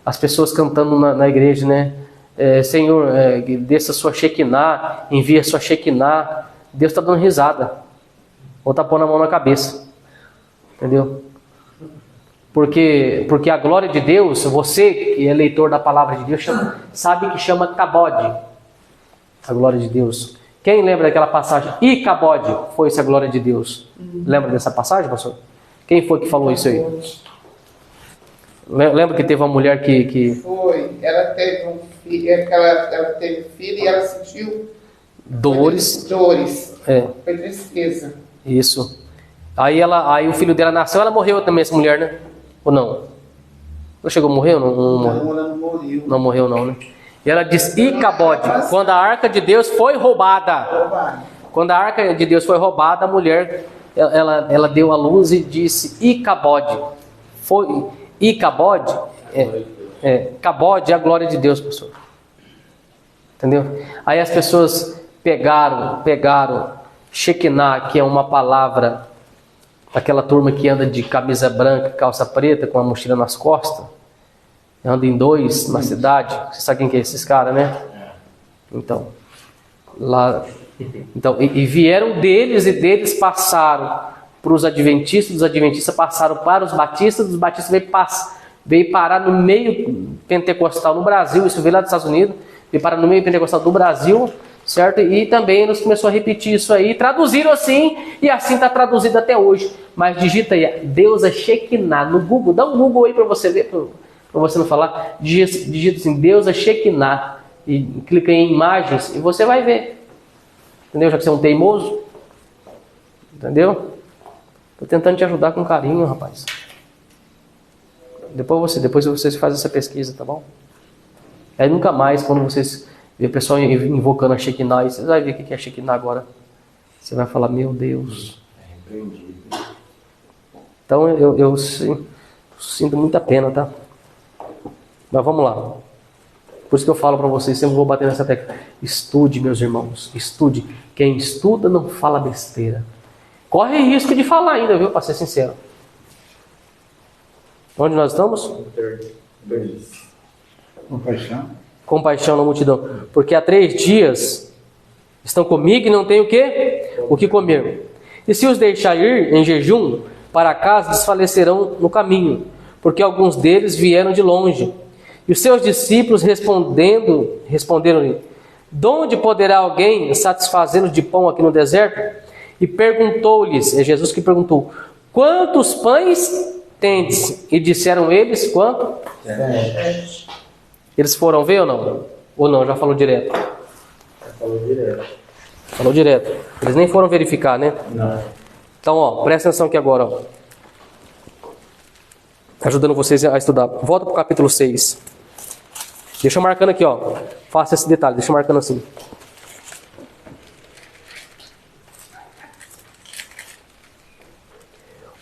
Speaker 1: As pessoas cantando na igreja, né? Senhor, desça sua Shekinah, envia sua Shekinah. Deus está dando risada. Ou está pondo a mão na cabeça. Entendeu? Porque a glória de Deus, você que é leitor da palavra de Deus, sabe que chama Kabod. A glória de Deus. Quem lembra daquela passagem? E Kabod foi essa glória de Deus. Lembra dessa passagem, pastor? Quem foi que falou isso aí? Lembra que teve uma mulher que...
Speaker 3: Foi. Ela teve um filho, ela teve filho e ela sentiu...
Speaker 1: Dores.
Speaker 3: Foi tristeza.
Speaker 1: Isso. Aí o filho dela nasceu, ela morreu também, essa mulher, né? Ou não? Não chegou a morrer ou não morreu?
Speaker 3: Não, ela não morreu.
Speaker 1: Não morreu não, né? E ela diz, Icabode, quando a arca de Deus foi roubada. Quando a arca de Deus foi roubada, a mulher, ela deu a luz e disse, Icabode. Foi, Icabode, Cabode é a glória de Deus, pastor. Entendeu? Aí as pessoas pegaram Shekinah, que é uma palavra, aquela turma que anda de camisa branca, calça preta, com a mochila nas costas, anda em dois na cidade. Você sabe quem que é esses caras, né? Então, e vieram deles, e deles passaram para os adventistas passaram para os batistas veio parar no meio pentecostal no Brasil, isso veio lá dos Estados Unidos, veio parar no meio pentecostal do Brasil, certo? E também eles começaram a repetir isso aí, traduziram assim, e assim está traduzido até hoje. Mas digita aí, deusa Shekinah, no Google, dá um Google aí para você ver, para você não falar, digita assim, deusa Shekinah, e clica em imagens, e você vai ver, entendeu? Já que você é um teimoso, entendeu? Estou tentando te ajudar com carinho, rapaz. Depois vocês fazem essa pesquisa, tá bom? Aí nunca mais, quando vocês ver o pessoal invocando a Shekinah, e vocês vão ver o que é Shekinah agora. Você vai falar, meu Deus. Então eu sinto muita pena, tá? Mas vamos lá. Por isso que eu falo para vocês, sempre vou bater nessa tecla. Estude, meus irmãos, estude. Quem estuda não fala besteira. Corre risco de falar ainda, viu? Para ser sincero.
Speaker 2: Onde nós estamos?
Speaker 3: Compaixão.
Speaker 1: compaixão na multidão, porque há 3 dias estão comigo e não têm o quê? O que comer. E se os deixar ir em jejum para casa, desfalecerão no caminho, porque alguns deles vieram de longe. E os seus discípulos responderam-lhe: de onde poderá alguém satisfazê-los de pão aqui no deserto? E perguntou-lhes, é Jesus que perguntou: quantos pães tendes? E disseram eles: quanto?
Speaker 3: 7.
Speaker 1: Eles foram ver ou não? Ou não, já falou direto?
Speaker 4: Falou direto.
Speaker 1: Falou direto. Eles nem foram verificar, né?
Speaker 4: Não.
Speaker 1: Então, ó, presta atenção aqui agora, ó. Ajudando vocês a estudar. Volta para o capítulo 6. Deixa eu marcando aqui, ó. Faça esse detalhe, deixa eu marcando assim.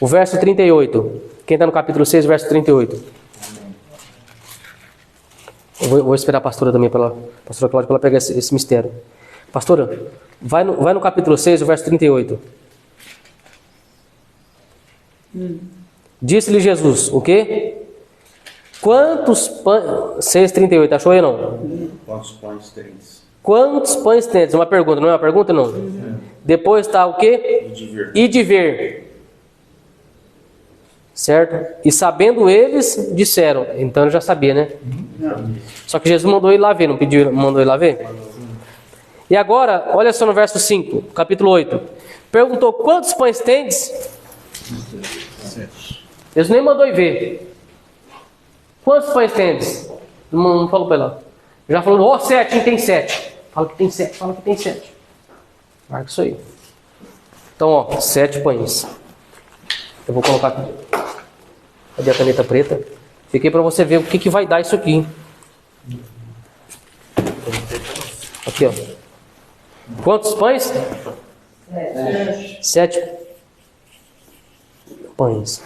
Speaker 1: O verso 38. Quem está no capítulo 6, verso 38. Eu vou esperar a pastora também, pastora Cláudia, para ela pegar esse mistério. Pastora, vai no capítulo 6, o verso 38. Disse-lhe Jesus, o quê? Quantos pães... 6,38, achou aí não?
Speaker 4: Quantos pães tens?
Speaker 1: Quantos pães tens? Uma pergunta, não é uma pergunta não? Depois está o quê? E de ver. Certo? E sabendo eles, disseram. Então ele já sabia, né? Só que Jesus mandou ir lá ver, não pediu, mandou ir lá ver? E agora, olha só no verso 5, capítulo 8. Perguntou, quantos pães tendes? Jesus nem mandou ir ver. Quantos pães tendes? Não falou para ela. Já falou, 7, tem 7. Fala que tem 7, fala que tem 7. Marca isso aí. Então, ó, 7 pães. Eu vou colocar aqui. Cadê a caneta preta? Fiquei para você ver o que vai dar isso aqui. Aqui, ó. Quantos pães? 7 pães.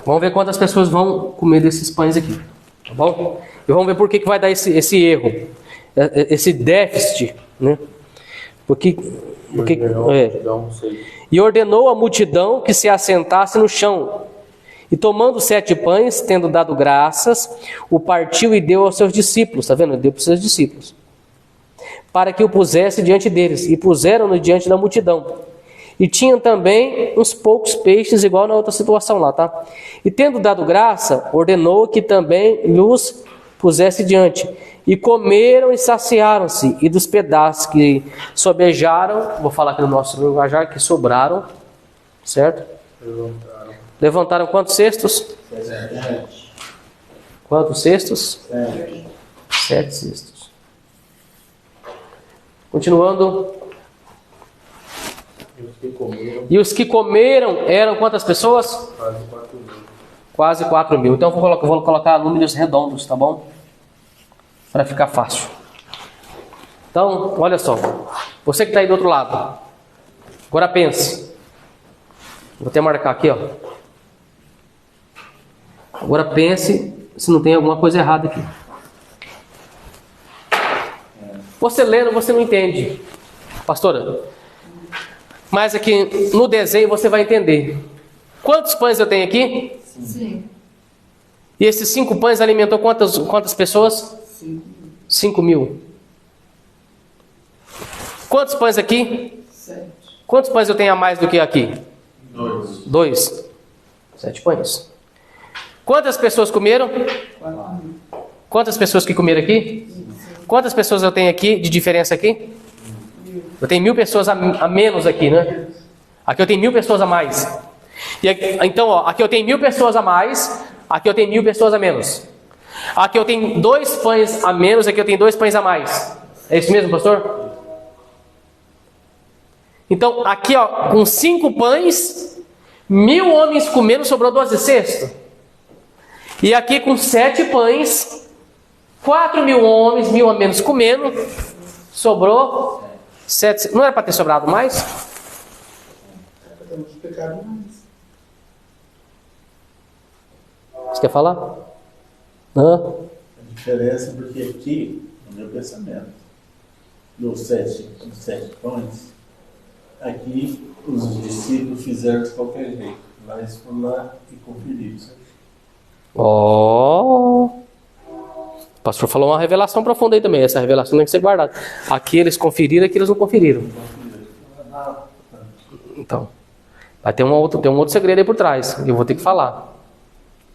Speaker 1: Vamos ver quantas pessoas vão comer desses pães aqui. Tá bom? E vamos ver por que vai dar esse erro. Esse déficit, né? E ordenou a multidão que se assentasse no chão. E tomando 7 pães, tendo dado graças, o partiu e deu aos seus discípulos. Está vendo? Deu para os seus discípulos. Para que o pusesse diante deles. E puseram-no diante da multidão. E tinham também uns poucos peixes, igual na outra situação lá, tá? E tendo dado graça, ordenou que também lhes pusesse diante. E comeram e saciaram-se. E dos pedaços que sobejaram, vou falar aqui no nosso linguajar, que sobraram, certo? Levantaram quantos cestos?
Speaker 3: 7.
Speaker 1: Quantos cestos?
Speaker 3: 7.
Speaker 1: 7 cestos. Continuando. E os que comeram eram quantas pessoas? Quase 4 mil. Então eu vou colocar números redondos, tá bom? Para ficar fácil. Então, olha só. Você que está aí do outro lado. Agora pense. Vou até marcar aqui, ó. Agora pense se não tem alguma coisa errada aqui. Você lendo, você não entende. Pastora, mas aqui no desenho você vai entender. Quantos pães eu tenho aqui?
Speaker 3: 5.
Speaker 1: E esses 5 pães alimentou quantas pessoas? 5 mil. Quantos pães aqui?
Speaker 3: 7.
Speaker 1: Quantos pães eu tenho a mais do que aqui?
Speaker 4: 2.
Speaker 1: 2. 7 pães. Quantas pessoas comeram?
Speaker 3: 4.
Speaker 1: Quantas pessoas que comeram aqui? Quantas pessoas eu tenho aqui de diferença aqui? Eu tenho 1000 pessoas a menos aqui, né? Aqui eu tenho 1000 pessoas a mais. E aqui, então, ó, aqui eu tenho 1000 pessoas a mais. Aqui eu tenho 1000 pessoas a menos. Aqui eu tenho 2 pães a menos. Aqui eu tenho 2 pães a mais. É isso mesmo, pastor? Então, aqui, ó, com 5 pães, 1000 homens comendo, sobrou 12 cestos. E aqui com 7 pães, 4.000 homens, 1000 a menos comendo, sobrou 7. Não era para ter sobrado mais?
Speaker 3: Podemos pecar mais.
Speaker 1: Você quer falar? Hã?
Speaker 2: A diferença é porque aqui, no meu pensamento, dos 7 pães, aqui os discípulos fizeram de qualquer jeito. Lá eles foram lá e conferiram.
Speaker 1: Ó. O pastor falou uma revelação profunda aí também. Essa revelação tem que ser guardada. Aqui eles conferiram, aqui eles não conferiram. Então, vai ter tem um outro segredo aí por trás, que eu vou ter que falar.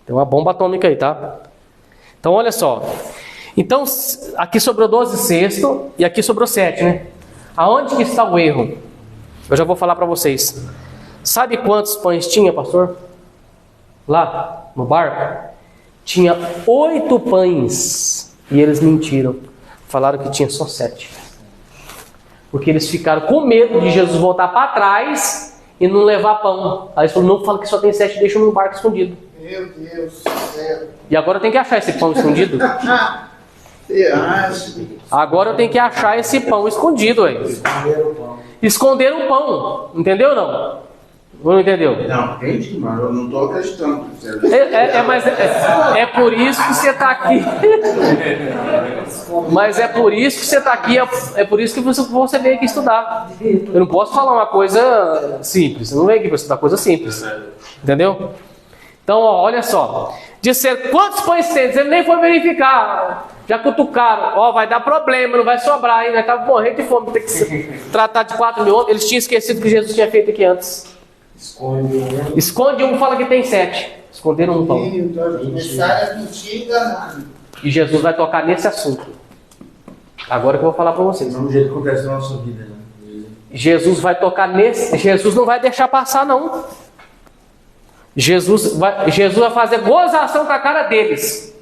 Speaker 1: Tem uma bomba atômica aí, tá? Então, olha só. Então, aqui sobrou 12 cesto e aqui sobrou 7, né? Aonde que está o erro? Eu já vou falar para vocês. Sabe quantos pães tinha, pastor? Lá no barco? Tinha 8 pães. E eles mentiram. Falaram que tinha só 7. Porque eles ficaram com medo de Jesus voltar para trás e não levar pão. Aí eles falaram, não, fala que só tem 7, deixa no barco escondido.
Speaker 3: Meu Deus do céu.
Speaker 1: E agora eu tenho que achar esse pão escondido?
Speaker 3: Você acha?
Speaker 1: Agora eu tenho que achar esse pão escondido aí. Esconderam o pão. Entendeu ou não? Ou não entendeu?
Speaker 5: Não, entendi, mas eu não estou acreditando.
Speaker 1: Mas é por isso que você está aqui. Mas é por isso que você está aqui. É por isso que você veio aqui estudar. Eu não posso falar uma coisa simples. Você não veio aqui para estudar coisa simples. Entendeu? Então, ó, olha só. Disseram, quantos pães tem? Ele nem foi verificar. Já cutucaram. Ó, vai dar problema, não vai sobrar ainda. Estava morrendo de fome. Tem que se tratar de 4 mil. Eles tinham esquecido que Jesus tinha feito aqui antes. Esconde um, fala que tem 7. Esconderam um pão.
Speaker 3: Começaram a mentir e enganar.
Speaker 1: E Jesus vai tocar nesse assunto. Agora que eu vou falar para vocês.
Speaker 5: É um jeito que acontece na nossa vida, né?
Speaker 1: Jesus vai tocar nesse. Jesus não vai deixar passar, não. Jesus vai fazer gozação com a cara deles.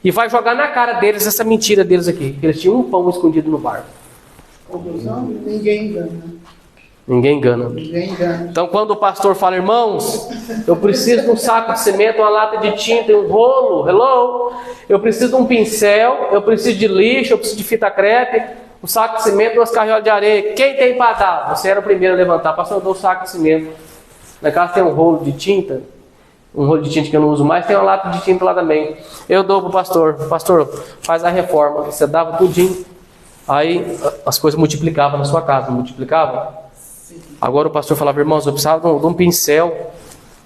Speaker 1: E vai jogar na cara deles essa mentira deles aqui. Que eles tinham um pão escondido no barco.
Speaker 3: Conclusão, ninguém engana.
Speaker 1: Ninguém engana.
Speaker 3: Ninguém engana.
Speaker 1: Então quando o pastor fala, irmãos, eu preciso de um saco de cimento, uma lata de tinta e um rolo, hello, eu preciso de um pincel, eu preciso de lixo, eu preciso de fita crepe, um saco de cimento, 2 carriolas de areia. Quem tem para dar? Você era o primeiro a levantar. Pastor, eu dou o saco de cimento. Na casa tem um rolo de tinta, um rolo de tinta que eu não uso mais, tem uma lata de tinta lá também. Eu dou para o pastor, faz a reforma. Você dava tudinho, aí as coisas multiplicavam na sua casa, não multiplicavam? Agora o pastor falava, irmãos, eu precisava de um pincel,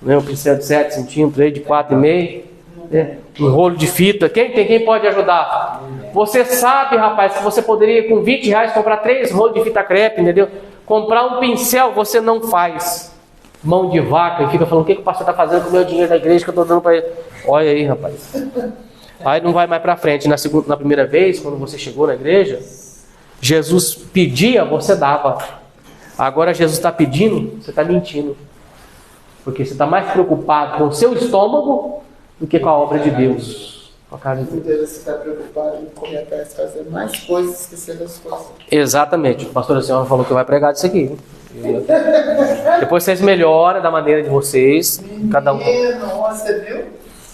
Speaker 1: né, um pincel de 7 centímetros, de 4,5, né, um rolo de fita. Quem pode ajudar? Você sabe, rapaz, que você poderia com R$20 comprar 3 rolos de fita crepe, entendeu? Comprar um pincel você não faz. Mão de vaca, e fica falando, o que o pastor está fazendo com o meu dinheiro da igreja que eu estou dando para ele? Olha aí, rapaz. Aí não vai mais para frente. Na primeira vez, quando você chegou na igreja, Jesus pedia, você dava. Agora Jesus está pedindo, você está mentindo. Porque você está mais preocupado com o seu estômago do que com a obra de Deus. Com a casa de Deus.
Speaker 3: Deus, você está preocupado em correr atrás, fazer mais coisas, esquecer das coisas.
Speaker 1: Exatamente. O pastor Senhora falou que vai pregar disso aqui. Depois vocês melhoram da maneira de vocês. Cada um.
Speaker 3: Nossa, viu?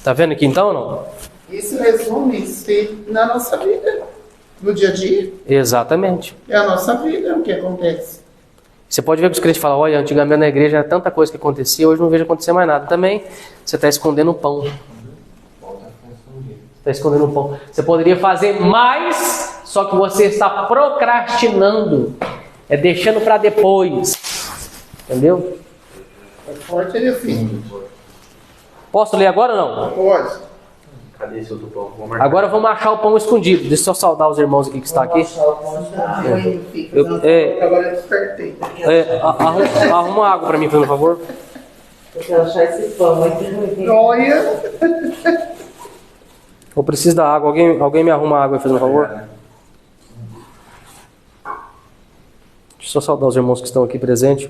Speaker 1: Tá vendo aqui então ou não?
Speaker 3: Isso resume isso na nossa vida, no dia a dia.
Speaker 1: Exatamente.
Speaker 3: É a nossa vida, é o que acontece.
Speaker 1: Você pode ver que os crentes falam, olha, antigamente na igreja era tanta coisa que acontecia, hoje não vejo acontecer mais nada. Também você está escondendo o pão. Está escondendo o pão. Você poderia fazer mais, só que você está procrastinando. É deixando para depois. Entendeu?
Speaker 3: É forte, meu filho.
Speaker 1: Posso ler agora ou não?
Speaker 3: Pode.
Speaker 4: Cadê esse outro pão? Vou marcar.
Speaker 1: Agora vamos achar o pão escondido. Deixa eu só saudar os irmãos aqui que estão aqui.
Speaker 3: Agora eu despertei.
Speaker 1: Arruma água para mim, por favor.
Speaker 6: Eu quero achar esse pão aqui.
Speaker 3: Olha.
Speaker 1: Eu preciso da água. Alguém me arruma água aí, por favor? Deixa eu só saudar os irmãos que estão aqui presentes.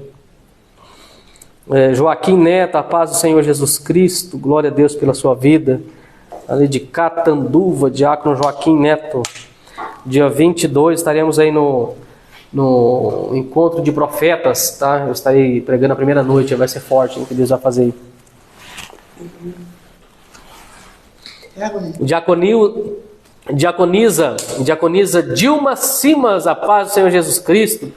Speaker 1: Joaquim Neto, a paz do Senhor Jesus Cristo. Glória a Deus pela sua vida. Ali de Catanduva, diácono Joaquim Neto. Dia 22 estaremos aí no encontro de profetas, tá? Eu estarei pregando a primeira noite, vai ser forte o que Deus vai fazer aí. Diaconisa Dilma Simas, a paz do Senhor Jesus Cristo.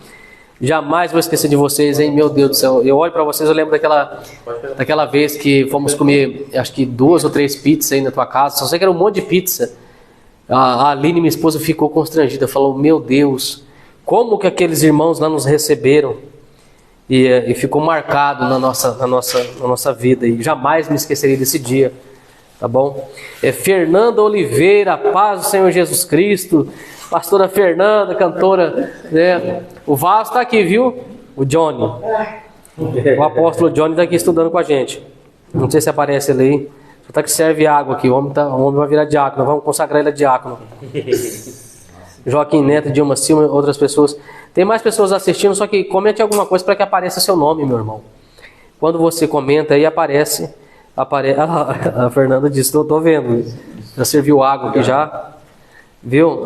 Speaker 1: Jamais vou esquecer de vocês, hein? Meu Deus do céu. Eu olho para vocês, eu lembro daquela vez que fomos comer, acho que 2 ou 3 pizzas aí na tua casa. Só sei que era um monte de pizza. A Aline, minha esposa, ficou constrangida. Falou, meu Deus, como que aqueles irmãos lá nos receberam? E ficou marcado na nossa vida. E jamais me esquecerei desse dia. Tá bom? Fernanda Oliveira, paz do Senhor Jesus Cristo. Pastora Fernanda, cantora, né? O Vasco está aqui, viu? O Johnny. O apóstolo Johnny está aqui estudando com a gente. Não sei se aparece ele aí. Só tá que serve água aqui. O homem vai virar diácono. Vamos consagrar ele a diácono. Joaquim Neto, Dilma Silva, outras pessoas. Tem mais pessoas assistindo, só que comente alguma coisa para que apareça seu nome, meu irmão. Quando você comenta aí, aparece. A Fernanda disse, tô vendo. Já serviu água aqui já. Viu?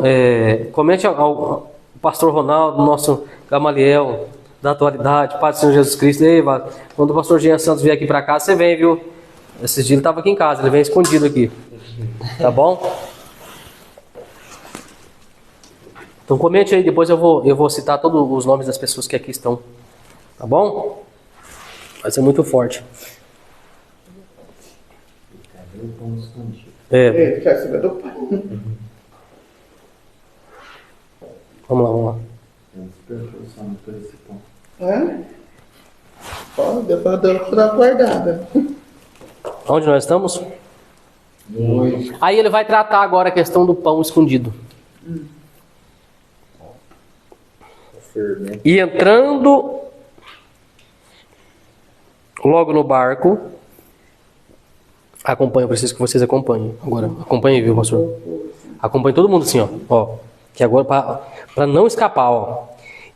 Speaker 1: Comente ao pastor Ronaldo, nosso Gamaliel da atualidade, Pai do Senhor Jesus Cristo. Ei, quando o pastor Jean Santos vier aqui para casa, você vem, viu? Esses dias ele estava aqui em casa, ele vem escondido aqui. Tá bom? Então comente aí, depois eu vou citar todos os nomes das pessoas que aqui estão. Tá bom? Vai ser muito forte.
Speaker 3: Fica acima do pai.
Speaker 1: Vamos lá.
Speaker 3: Depois eu vou dar uma guardada.
Speaker 1: Onde nós estamos? Aí ele vai tratar agora a questão do pão escondido. E entrando logo no barco, acompanha, eu preciso que vocês acompanhem. Agora, acompanhem, viu, pastor? Acompanhe todo mundo assim, ó. Que agora, para não escapar, ó.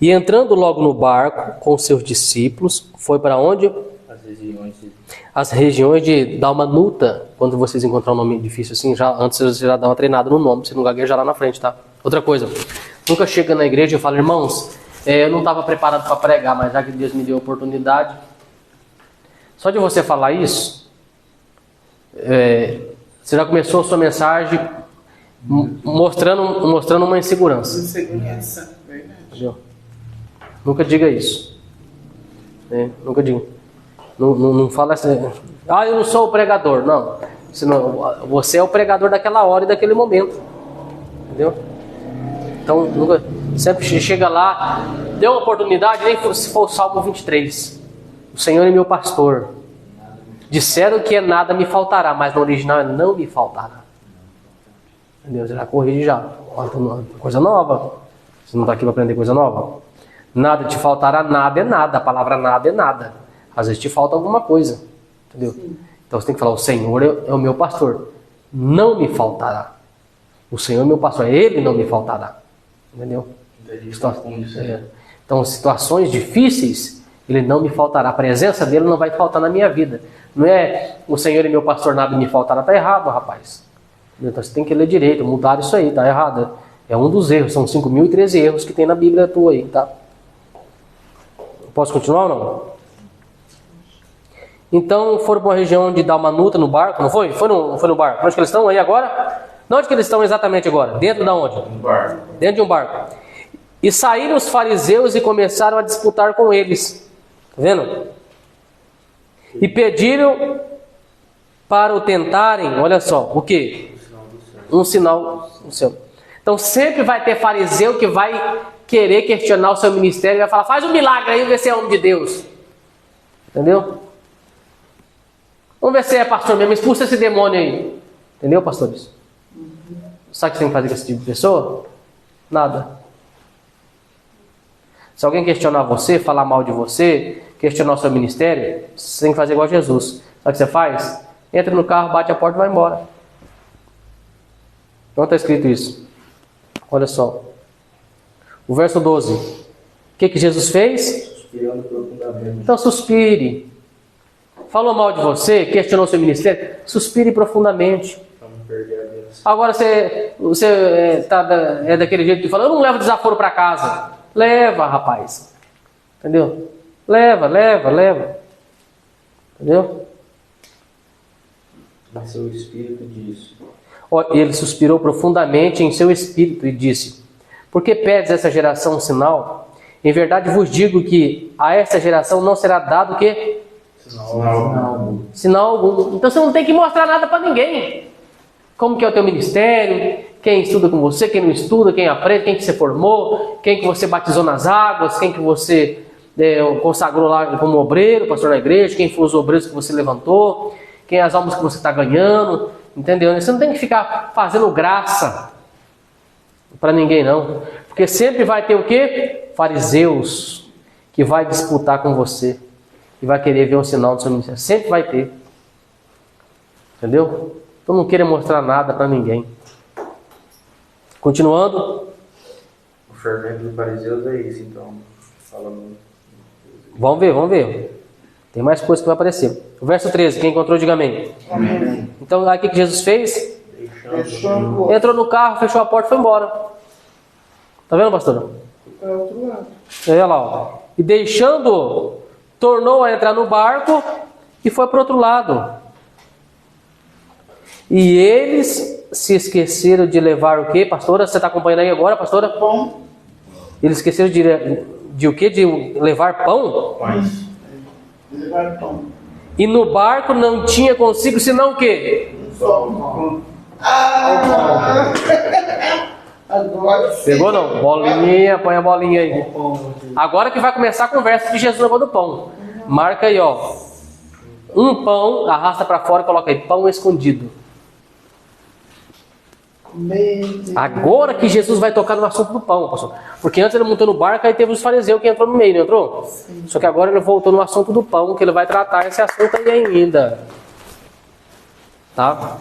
Speaker 1: E entrando logo no barco com seus discípulos, foi para onde? As regiões de Dalmanuta. Quando vocês encontrar um nome difícil assim, antes você já dá uma treinada no nome, você não gagueja lá na frente, tá? Outra coisa, nunca chega na igreja e fala, irmãos, eu não estava preparado para pregar, mas já que Deus me deu a oportunidade. Só de você falar isso, você já começou a sua mensagem mostrando uma insegurança.
Speaker 3: Insegurança, verdade.
Speaker 1: Entendeu? Nunca diga isso. Nunca diga. Não fala assim, eu não sou o pregador. Não. Você é o pregador daquela hora e daquele momento. Entendeu? Então, nunca, sempre chega lá, deu uma oportunidade, nem se for o Salmo 23. O Senhor é meu pastor. Disseram que nada me faltará, mas no original não me faltará. Deus já corrige já. Coisa nova. Você não está aqui para aprender coisa nova? Nada te faltará, nada é nada. A palavra nada é nada. Às vezes te falta alguma coisa. Entendeu? Então você tem que falar, o Senhor é o meu pastor. Não me faltará. O Senhor é meu pastor. Ele não me faltará. Entendeu? Então, situações difíceis, Ele não me faltará. A presença dele não vai faltar na minha vida. Não é o Senhor é meu pastor, nada me faltará. Está errado, rapaz. Então você tem que ler direito, mudar isso aí, tá errado. É um dos erros, são 5.013 erros que tem na Bíblia tua aí, tá? Posso continuar ou não? Então foram para uma região de Dalmanuta no barco, não foi? Foi no barco. Onde que eles estão aí agora? Onde que eles estão exatamente agora? Dentro de onde?
Speaker 4: No barco.
Speaker 1: Dentro de um barco. E saíram os fariseus e começaram a disputar com eles. Tá vendo? E pediram para o tentarem, olha só, o quê? Um sinal do céu. Então sempre vai ter fariseu que vai querer questionar o seu ministério e vai falar, faz um milagre aí, vamos ver se é homem de Deus. Entendeu? Vamos ver se é pastor mesmo, expulsa esse demônio aí. Entendeu, pastores? Sabe o que você tem que fazer com esse tipo de pessoa? Nada. Se alguém questionar você, falar mal de você, questionar o seu ministério, você tem que fazer igual a Jesus. Sabe o que você faz? Entra no carro, bate a porta e vai embora. Não está escrito isso. Olha só. O verso 12. O que Jesus fez?
Speaker 4: Suspirando profundamente.
Speaker 1: Então suspire. Falou mal de você, questionou seu ministério, suspire profundamente.
Speaker 4: Para não perder a bênção.
Speaker 1: Agora você é daquele jeito que fala, eu não levo desaforo para casa. Leva, rapaz. Entendeu? Leva. Entendeu?
Speaker 4: Mas seu espírito disse.
Speaker 1: Ele suspirou profundamente em seu espírito e disse, por que pedes essa geração um sinal? Em verdade vos digo que a essa geração não será dado o quê? Sinal algum. Então você não tem que mostrar nada para ninguém. Como que é o teu ministério, quem estuda com você, quem não estuda, quem aprende, quem que você formou, quem que você batizou nas águas, quem que você consagrou lá como obreiro, pastor na igreja, quem foram os obreiros que você levantou, quem as almas que você está ganhando, Entendeu? Você não tem que ficar fazendo graça para ninguém, não. Porque sempre vai ter o quê? Fariseus que vai disputar com você. E vai querer ver o sinal do seu ministério. Sempre vai ter. Entendeu? Então não queira mostrar nada para ninguém. Continuando.
Speaker 4: O fermento dos fariseus é isso, então. Falando.
Speaker 1: Vamos ver. Tem mais coisa que vai aparecer. O verso 13, quem encontrou, diga amém.
Speaker 3: Amém.
Speaker 1: Então, aí o que Jesus fez?
Speaker 3: Fechou
Speaker 1: Entrou no carro, fechou a porta e foi embora. Tá vendo, pastor?
Speaker 3: para o outro lado.
Speaker 1: Olha lá, ó. E deixando, tornou a entrar no barco e foi para o outro lado. E eles se esqueceram de levar o quê, pastora? Você está acompanhando aí agora, pastora?
Speaker 3: Pão.
Speaker 1: Eles esqueceram de o quê? De levar pão?
Speaker 3: Levar pão.
Speaker 1: E no barco não tinha consigo senão o quê?
Speaker 3: Só pão. Ah! Agora sim.
Speaker 1: Pegou não? Bolinha, põe a bolinha aí. Agora que vai começar a conversa de Jesus no do pão. Marca aí, ó. Um pão, arrasta para fora e coloca aí, pão escondido. Agora que Jesus vai tocar no assunto do pão, pastor. Porque antes ele montou no barco, aí teve os fariseus que entrou no meio, não entrou? Sim. Só que agora ele voltou no assunto do pão, que ele vai tratar esse assunto aí ainda. Tá?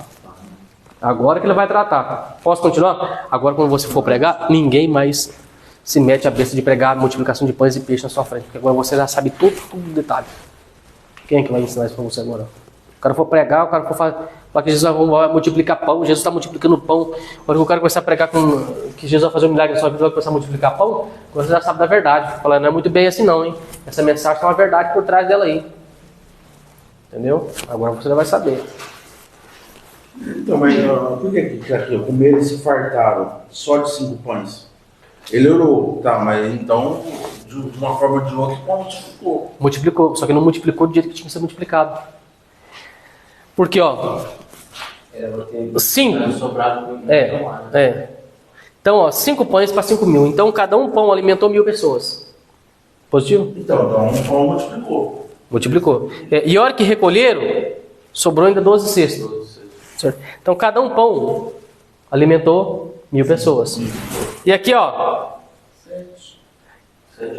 Speaker 1: Agora que ele vai tratar. Posso continuar? Agora quando você for pregar, ninguém mais se mete a besta de pregar a multiplicação de pães e peixes na sua frente. Porque agora você já sabe tudo no detalhe. Quem é que vai ensinar isso para você agora? O cara for pregar, o cara for falar que Jesus vai multiplicar pão, Jesus está multiplicando pão. Quando o cara começar a pregar que Jesus vai fazer um milagre na sua vida, vai começar a multiplicar pão, você já sabe da verdade. Fala, não é muito bem assim não, hein? Essa mensagem tem uma verdade por trás dela aí. Entendeu? Agora você já vai saber.
Speaker 5: Então, mas por que aqui, comeram e se fartaram só de 5 pães? Ele orou, tá, mas então, de uma forma ou de outra, multiplicou.
Speaker 1: Multiplicou, só que não multiplicou do jeito que tinha que ser multiplicado. Porque, ó, 5. Então, ó, 5 pães para 5 mil. Então, cada um pão alimentou 1.000 pessoas. Positivo?
Speaker 5: Então um pão multiplicou.
Speaker 1: Multiplicou. E a hora que recolheram, sobrou ainda 12 cestos. Certo? Então, cada um pão alimentou 1.000 pessoas. E aqui, ó,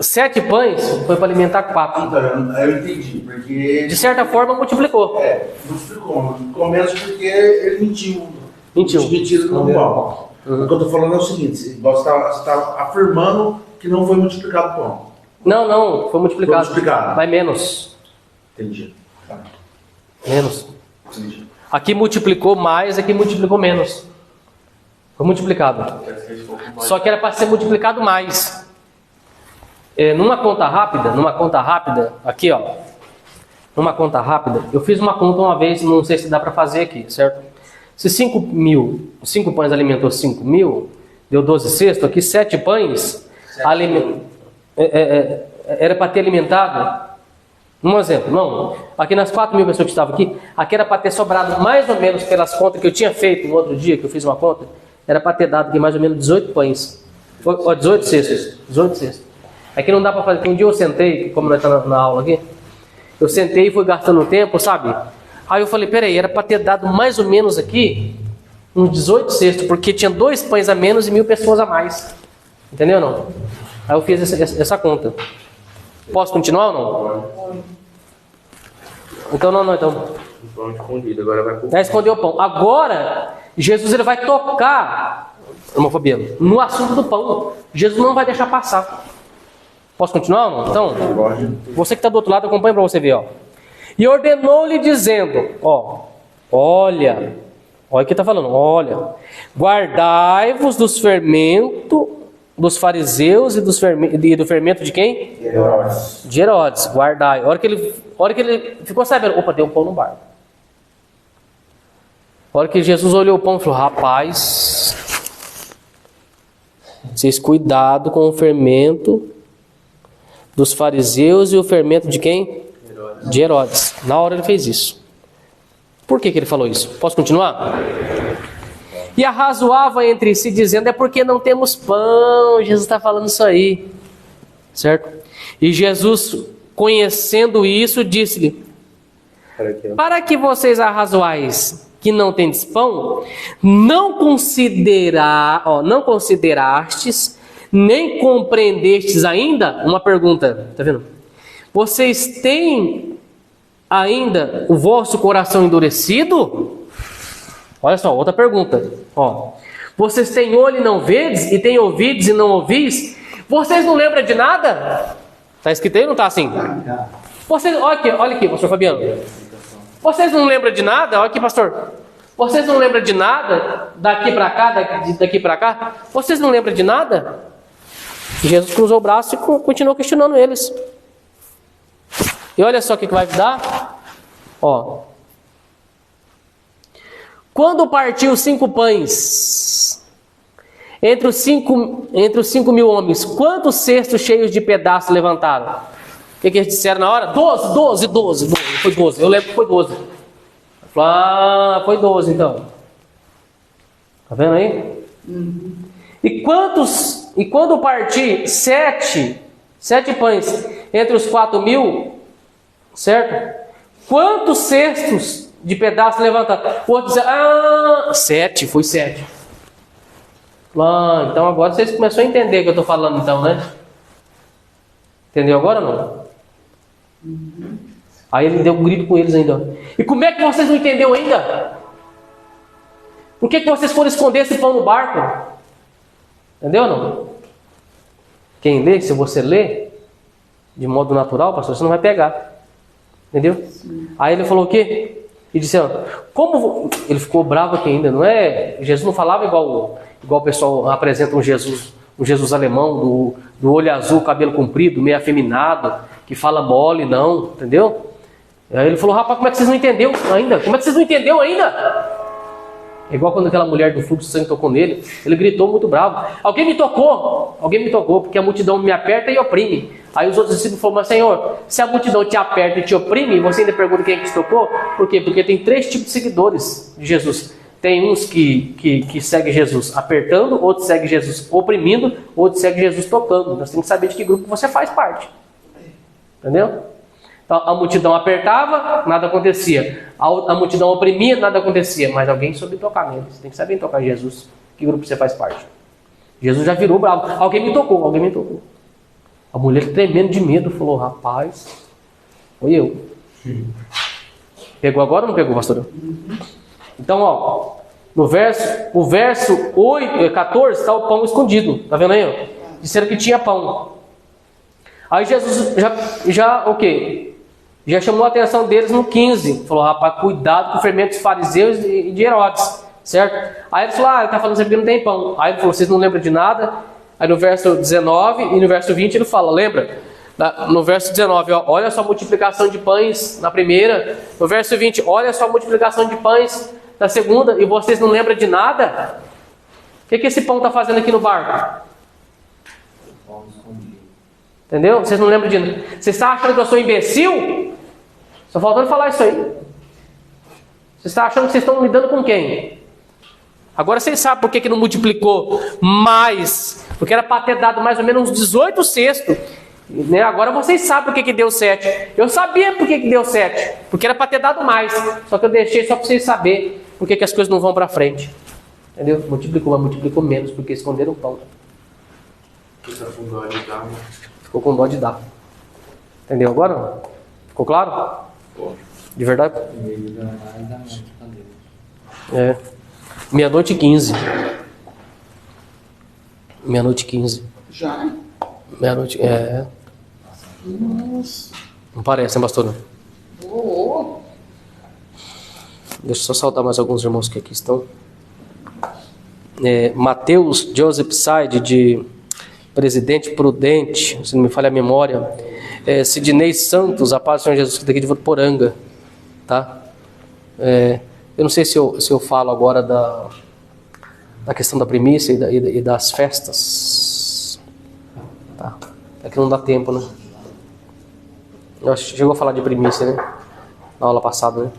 Speaker 1: 7 pães foi para alimentar 4.
Speaker 5: Então, eu entendi, porque...
Speaker 1: De certa forma, multiplicou.
Speaker 5: Multiplicou menos porque ele mentiu. Mentido no pão. O que eu estou falando é o seguinte, você está afirmando que não foi multiplicado o pão.
Speaker 1: Não, foi multiplicado.
Speaker 5: Foi multiplicado.
Speaker 1: Vai menos.
Speaker 5: Entendi. Tá.
Speaker 1: Menos.
Speaker 5: Entendi.
Speaker 1: Aqui multiplicou mais, aqui multiplicou menos. Foi multiplicado. Só que era para ser multiplicado mais. Numa conta rápida, aqui ó. Numa conta rápida, eu fiz uma conta uma vez, não sei se dá para fazer aqui, certo? Se 5 pães alimentou 5 mil, deu 12 cestos, aqui 7 pães era para ter alimentado. Um exemplo, não. Aqui nas 4.000 pessoas que estavam aqui era para ter sobrado mais ou menos pelas contas que eu tinha feito no outro dia, que eu fiz uma conta, era para ter dado aqui mais ou menos 18 pães. 18 cestos. 18 cestos. Aqui não dá para fazer. Um dia eu sentei, como nós estamos na aula aqui, eu sentei e fui gastando tempo, sabe? Aí eu falei, peraí, era para ter dado mais ou menos aqui uns 18 cestos, porque tinha 2 pães a menos e 1.000 pessoas a mais. Entendeu ou não? Aí eu fiz essa conta. Posso continuar ou não? Então não. Então.
Speaker 4: O pão escondido, agora vai pro...
Speaker 1: Escondeu o pão. Agora, Jesus ele vai tocar, irmão Fabiano, no assunto do pão. Jesus não vai deixar passar. Posso continuar ou não? Então, você que está do outro lado, acompanha para você ver, ó. E ordenou-lhe dizendo, olha o que está falando, olha, guardai-vos dos fermentos dos fariseus e do fermento de quem? De Herodes, guardai. A hora que ele ficou sabendo, opa, deu um pão no barco. A hora que Jesus olhou o pão e falou, rapaz, vocês cuidado com o fermento dos fariseus e o fermento de quem? Herodes. De Herodes. Na hora ele fez isso. Por que ele falou isso? Posso continuar? E arrazoava entre si, dizendo, é porque não temos pão. Jesus está falando isso aí. Certo? E Jesus, conhecendo isso, disse-lhe, para que vocês arrazoais? que não tendes pão, não considerastes, nem compreendestes ainda? Uma pergunta, tá vendo? Vocês têm ainda o vosso coração endurecido? Olha só, outra pergunta. Ó, vocês têm olho e não vedes, e têm ouvidos e não ouvis? Vocês não lembram de nada? Está escrito aí ou não está assim? Vocês, olha aqui, pastor Fabiano. Vocês não lembram de nada? Olha aqui, pastor. Vocês não lembram de nada? Daqui para cá, daqui para cá? Vocês não lembram de nada? Jesus cruzou o braço e continuou questionando eles. E olha só o que vai dar. Ó. Quando partiu 5 pães entre os 5.000 homens, quantos cestos cheios de pedaços levantaram? O que eles disseram na hora? 12. Foi 12. Eu lembro que foi 12. Foi 12 então. Tá vendo aí? E quando partir 7 pães entre os 4.000, certo? Quantos cestos de pedaços levantaram? O outro diz, 7, foi 7. Então agora vocês começaram a entender o que eu estou falando então, né? Entendeu agora ou não? Aí ele deu um grito com eles ainda. E como é que vocês não entenderam ainda? Por que vocês foram esconder esse pão no barco? Entendeu ou não? Quem lê, se você lê de modo natural, pastor, você não vai pegar. Entendeu? Aí ele falou o quê? Ele disse, ele ficou bravo aqui ainda, não é? Jesus não falava igual o pessoal apresenta um Jesus alemão, do olho azul, cabelo comprido, meio afeminado, que fala mole, não, entendeu? Aí ele falou, rapaz, como é que vocês não entenderam ainda? Como é que vocês não entenderam ainda? É igual quando aquela mulher do fluxo de sangue tocou nele, ele gritou muito bravo, alguém me tocou, porque a multidão me aperta e oprime. Aí os outros discípulos falaram, mas Senhor, se a multidão te aperta e te oprime, você ainda pergunta quem é que te tocou? Por quê? Porque tem 3 tipos de seguidores de Jesus. Tem uns que seguem Jesus apertando, outros seguem Jesus oprimindo, outros seguem Jesus tocando. Nós temos que saber de que grupo você faz parte. Entendeu? Então, a multidão apertava, nada acontecia. A multidão oprimia, nada acontecia. Mas alguém soube tocar nele. Você tem que saber tocar Jesus. Que grupo você faz parte? Jesus já virou bravo. Alguém me tocou. A mulher tremendo de medo falou, rapaz, foi eu. Pegou agora ou não pegou, pastor? Então, ó, o verso 14 está o pão escondido. Tá vendo aí? Ó? Disseram que tinha pão. Aí Jesus já chamou a atenção deles no 15. Falou, rapaz, cuidado com o fermento dos fariseus e de Herodes. Certo? Aí ele falou, ele está falando sempre que não tem pão. Aí ele falou, vocês não lembram de nada? Aí no verso 19 e no verso 20 ele fala, lembra? No verso 19, ó, olha só a multiplicação de pães na primeira. No verso 20, olha só a multiplicação de pães na segunda. E vocês não lembram de nada? O que esse pão está fazendo aqui no barco? Entendeu? Vocês não lembram de nada. Vocês estão achando que eu sou imbecil? Só faltando falar isso aí. Vocês estão achando que vocês estão lidando com quem? Agora vocês sabem por que não multiplicou mais. Porque era para ter dado mais ou menos uns 18 cestos. Né? Agora vocês sabem por que deu 7. Eu sabia por que deu 7. Porque era para ter dado mais. Só que eu deixei só para vocês saberem por que as coisas não vão para frente. Entendeu? Multiplicou, mas multiplicou menos. Porque esconderam o pão. Ficou com dó de dar. Entendeu agora? Não? Ficou claro? De verdade? É. 00:15. 00:15.
Speaker 3: Já?
Speaker 1: Meia-noite,
Speaker 3: Nossa.
Speaker 1: Não parece, hein, pastor?
Speaker 3: Oh.
Speaker 1: Deixa eu só saltar mais alguns irmãos que aqui estão. Mateus Joseph Side, de Presidente Prudente, se não me falha a memória. Sidney Santos, a paz do Senhor Jesus, daqui de Votuporanga. Tá? Eu não sei se eu falo agora da questão da primícia e das festas. Tá. É que não dá tempo, né? Eu acho que chegou a falar de primícia, né? Na aula passada, né?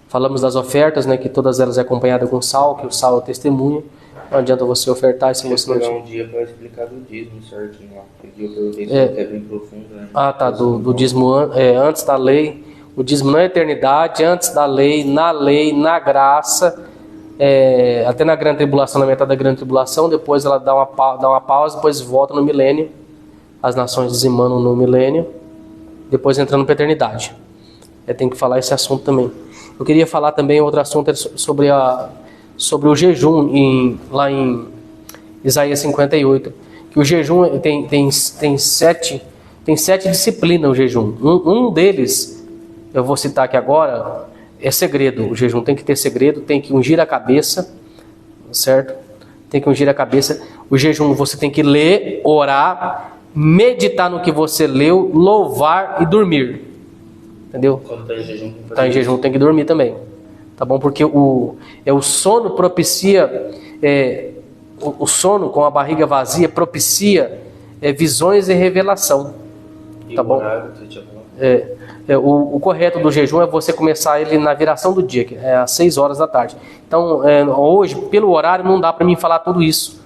Speaker 1: Falamos das ofertas, né? Que todas elas é acompanhadas com sal, que o sal é testemunha. Não adianta você ofertar esse você
Speaker 4: não tinha. Um dia para explicar do dízimo certinho lá. Porque eu perguntei se é bem profundo, né?
Speaker 1: Ah, tá. Do dízimo antes da lei. O dízimo na eternidade, antes da lei, na graça, até na grande tribulação, na metade da grande tribulação, depois ela dá uma pausa, depois volta no milênio, as nações dizimando no milênio, depois entrando para a eternidade. Tem que falar esse assunto também. Eu queria falar também outro assunto sobre o jejum, lá em Isaías 58, que o jejum tem 7 disciplinas, o jejum. Um deles, eu vou citar aqui agora, é segredo. O jejum tem que ter segredo, tem que ungir a cabeça, certo? Tem que ungir a cabeça. O jejum você tem que ler, orar, meditar no que você leu, louvar e dormir. Entendeu?
Speaker 4: Quando está em jejum, tem que fazer
Speaker 1: Tá em jejum, tem que dormir também. Tá bom? Porque o sono propicia, o sono com a barriga vazia propicia visões e revelação.
Speaker 4: E
Speaker 1: Tá
Speaker 4: o
Speaker 1: bom?
Speaker 4: horário que você tinha falado?
Speaker 1: O correto do jejum é você começar ele na viração do dia, que é às 6 horas da tarde. Então, hoje, pelo horário, não dá para mim falar tudo isso,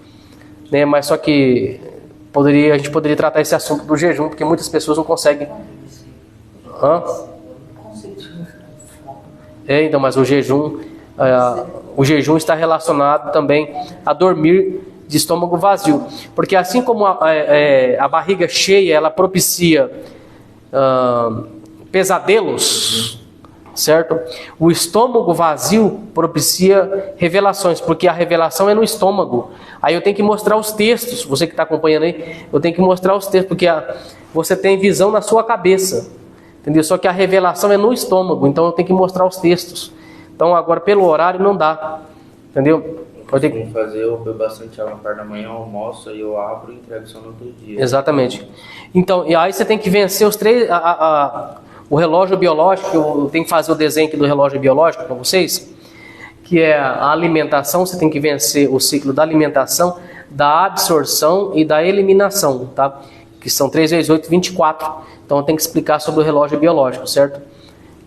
Speaker 1: né? Mas só que a gente poderia tratar esse assunto do jejum, porque muitas pessoas não conseguem. Então, mas o jejum está relacionado também a dormir de estômago vazio, porque assim como a barriga cheia, ela propicia pesadelos, certo? O estômago vazio propicia revelações, porque a revelação é no estômago. Aí eu tenho que mostrar os textos, você que está acompanhando aí, eu tenho que mostrar os textos, porque você tem visão na sua cabeça, entendeu? Só que a revelação é no estômago, então eu tenho que mostrar os textos. Então agora pelo horário não dá, entendeu?
Speaker 4: Eu bebo bastante água na parte da manhã, eu almoço, aí eu abro e entrego só no outro dia.
Speaker 1: Exatamente. Então, e aí você tem que vencer os 3, o relógio biológico. Eu tenho que fazer o desenho aqui do relógio biológico para vocês, que é a alimentação. Você tem que vencer o ciclo da alimentação, da absorção e da eliminação, tá? Que são 3 vezes 8, 24. Então eu tenho que explicar sobre o relógio biológico, certo?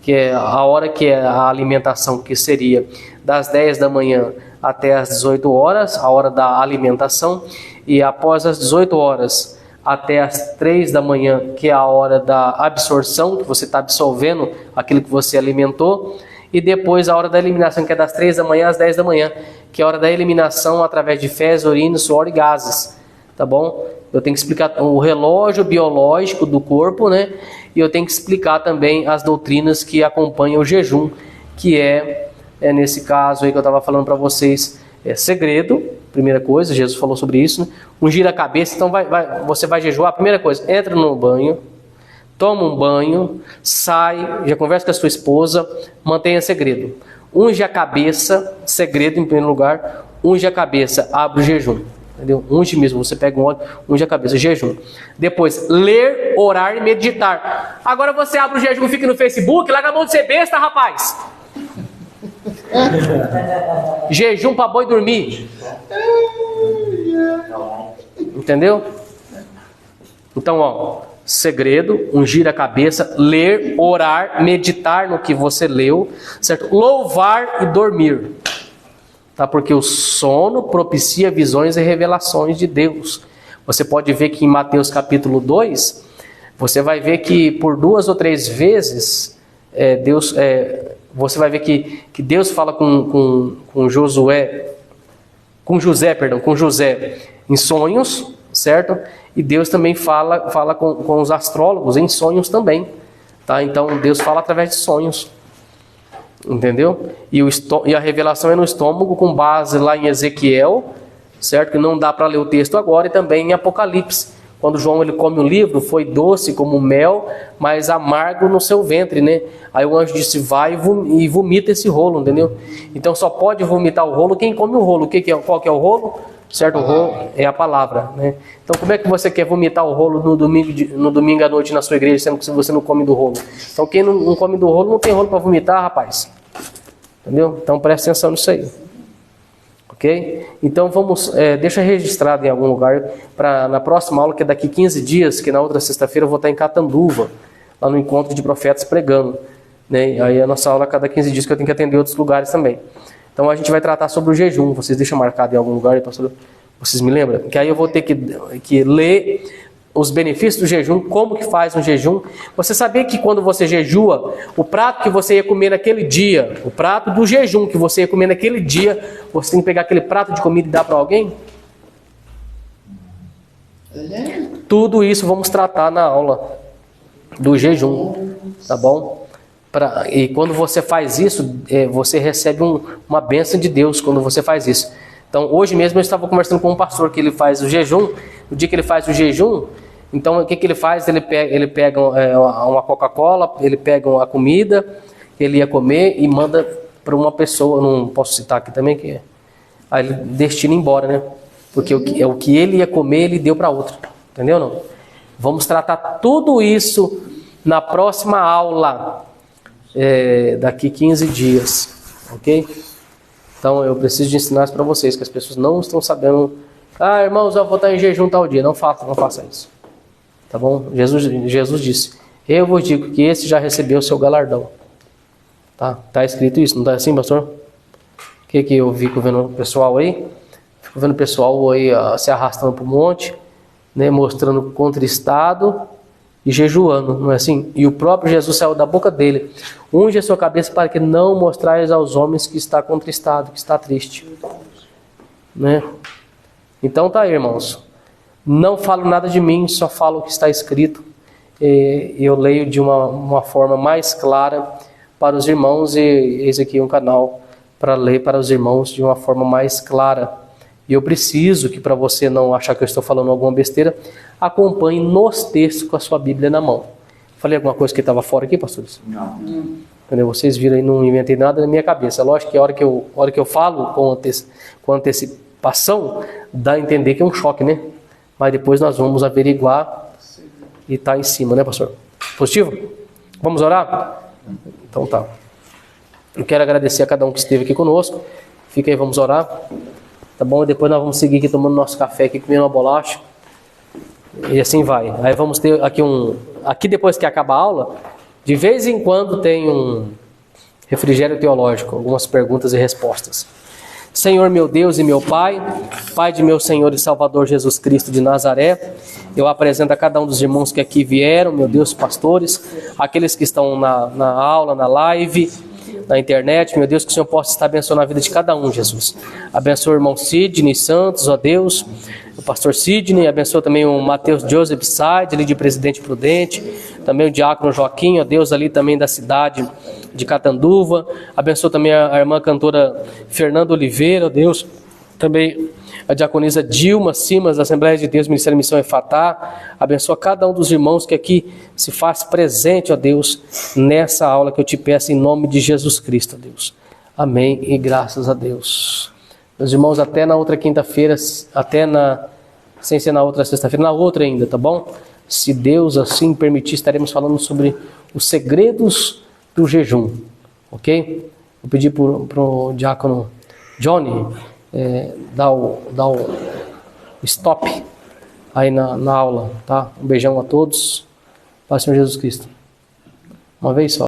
Speaker 1: Que é a hora que é a alimentação, que seria das 10 da manhã até as 18 horas, a hora da alimentação, e após as 18 horas até as 3 da manhã, que é a hora da absorção, que você está absorvendo aquilo que você alimentou, e depois a hora da eliminação, que é das 3 da manhã às 10 da manhã, que é a hora da eliminação através de fezes, urina, suor e gases, tá bom? Eu tenho que explicar o relógio biológico do corpo, né? E eu tenho que explicar também as doutrinas que acompanham o jejum, que nesse caso aí que eu estava falando para vocês, segredo, primeira coisa, Jesus falou sobre isso, né? Ungir a cabeça. Então você vai jejuar, primeira coisa, entra no banho, toma um banho, sai, já conversa com a sua esposa, mantenha segredo. Unge a cabeça, segredo em primeiro lugar, unge a cabeça, abre o jejum. Entendeu? Unge mesmo, você pega um óleo, unge a cabeça, jejum. Depois, ler, orar e meditar. Agora você abre o jejum, fica no Facebook, larga a mão de ser besta, rapaz. Jejum para boi dormir. Entendeu? Então, segredo, ungir a cabeça, ler, orar, meditar no que você leu, certo? Louvar e dormir. Tá? Porque o sono propicia visões e revelações de Deus. Você pode ver que em Mateus capítulo 2, você vai ver que por 2 ou 3 vezes, você vai ver que Deus fala com José em sonhos, certo? E Deus também fala com os astrólogos em sonhos também. Tá? Então Deus fala através de sonhos. Entendeu? E a revelação é no estômago, com base lá em Ezequiel, certo? Que não dá para ler o texto agora, e também em Apocalipse. Quando João ele come o livro, foi doce como mel, mas amargo no seu ventre, né? Aí o anjo disse, vai e vomita esse rolo, entendeu? Então só pode vomitar o rolo quem come o rolo. Qual que é o rolo? Certo? O rolo é a palavra, né? Então como é que você quer vomitar o rolo no domingo à noite na sua igreja, sendo que você não come do rolo? Então quem não come do rolo não tem rolo para vomitar, rapaz. Entendeu? Então presta atenção nisso aí. Ok? Então deixa registrado em algum lugar para na próxima aula, que é daqui 15 dias, que na outra sexta-feira eu vou estar em Catanduva, lá no encontro de profetas pregando, né? Aí a nossa aula a cada 15 dias, que eu tenho que atender outros lugares também. Então a gente vai tratar sobre o jejum. Vocês deixam marcado em algum lugar, então vocês me lembram? Que aí eu vou ter que ler, os benefícios do jejum, como que faz um jejum. Você sabia que quando você jejua, o prato que você ia comer naquele dia, o prato do jejum que você ia comer naquele dia, você tem que pegar aquele prato de comida e dar para alguém? Tudo isso vamos tratar na aula do jejum, tá bom? E quando você faz isso, você recebe uma bênção de Deus quando você faz isso. Então, hoje mesmo eu estava conversando com um pastor que ele faz o jejum. No dia que ele faz o jejum, então o que ele faz? Ele pega uma Coca-Cola, ele pega a comida, ele ia comer e manda para uma pessoa, não posso citar aqui também, aí ele destina embora, né? Porque o que ele ia comer, ele deu para outro. Entendeu não? Vamos tratar tudo isso na próxima aula, daqui 15 dias, ok? Então eu preciso de ensinar isso para vocês, que as pessoas não estão sabendo. Ah, irmãos, eu vou estar em jejum tal dia. Não faça isso. Tá bom? Jesus disse, eu vos digo que esse já recebeu o seu galardão. Tá escrito isso, não tá assim, pastor? O que eu fico vendo o pessoal aí? Fico vendo o pessoal aí se arrastando para o monte, né, mostrando contristado e jejuando, não é assim? E o próprio Jesus saiu da boca dele: unge a sua cabeça para que não mostrais aos homens que está contristado, que está triste, né? Então tá aí, irmãos, não falo nada de mim, só falo o que está escrito. Eu leio de uma forma mais clara para os irmãos, e eis aqui um canal para ler para os irmãos de uma forma mais clara. E eu preciso que, para você não achar que eu estou falando alguma besteira, acompanhe nos textos com a sua Bíblia na mão. Falei alguma coisa que estava fora aqui, pastores?
Speaker 5: Não.
Speaker 1: Quando vocês viram aí, não inventei nada na minha cabeça. Lógico que a hora que eu falo com antecipação, dá a entender que é um choque, né? Mas depois nós vamos averiguar e tá em cima, né, pastor? Positivo? Vamos orar? Então tá. Eu quero agradecer a cada um que esteve aqui conosco. Fica aí, vamos orar. Tá bom? E depois nós vamos seguir aqui tomando nosso café aqui, comendo uma bolacha. E assim vai. Aí vamos ter aqui aqui depois que acaba a aula, de vez em quando tem um refrigério teológico, algumas perguntas e respostas. Senhor meu Deus e meu Pai, Pai de meu Senhor e Salvador Jesus Cristo de Nazaré, eu apresento a cada um dos irmãos que aqui vieram, meu Deus, pastores, aqueles que estão na aula, na live, na internet, meu Deus, que o Senhor possa estar abençoando a vida de cada um, Jesus. Abençoa o irmão Sidney Santos, ó Deus, o pastor Sidney, abençoa também o Mateus Joseph Side, ali de Presidente Prudente, também o diácono Joaquim, ó Deus, ali também da cidade de Catanduva, abençoa também a irmã cantora Fernanda Oliveira, ó Deus, também a diaconisa Dilma Simas, da Assembleia de Deus, Ministério de Missão Efatá. Abençoa cada um dos irmãos que aqui se faz presente, ó Deus, nessa aula que eu te peço em nome de Jesus Cristo, ó Deus. Amém e graças a Deus. Meus irmãos, até na outra quinta-feira, sem ser na outra sexta-feira, na outra ainda, tá bom? Se Deus assim permitir, estaremos falando sobre os segredos do jejum, ok? Vou pedir para o diácono Johnny dar o stop aí na aula, tá? Um beijão a todos. Paz do Senhor Jesus Cristo. Uma vez só.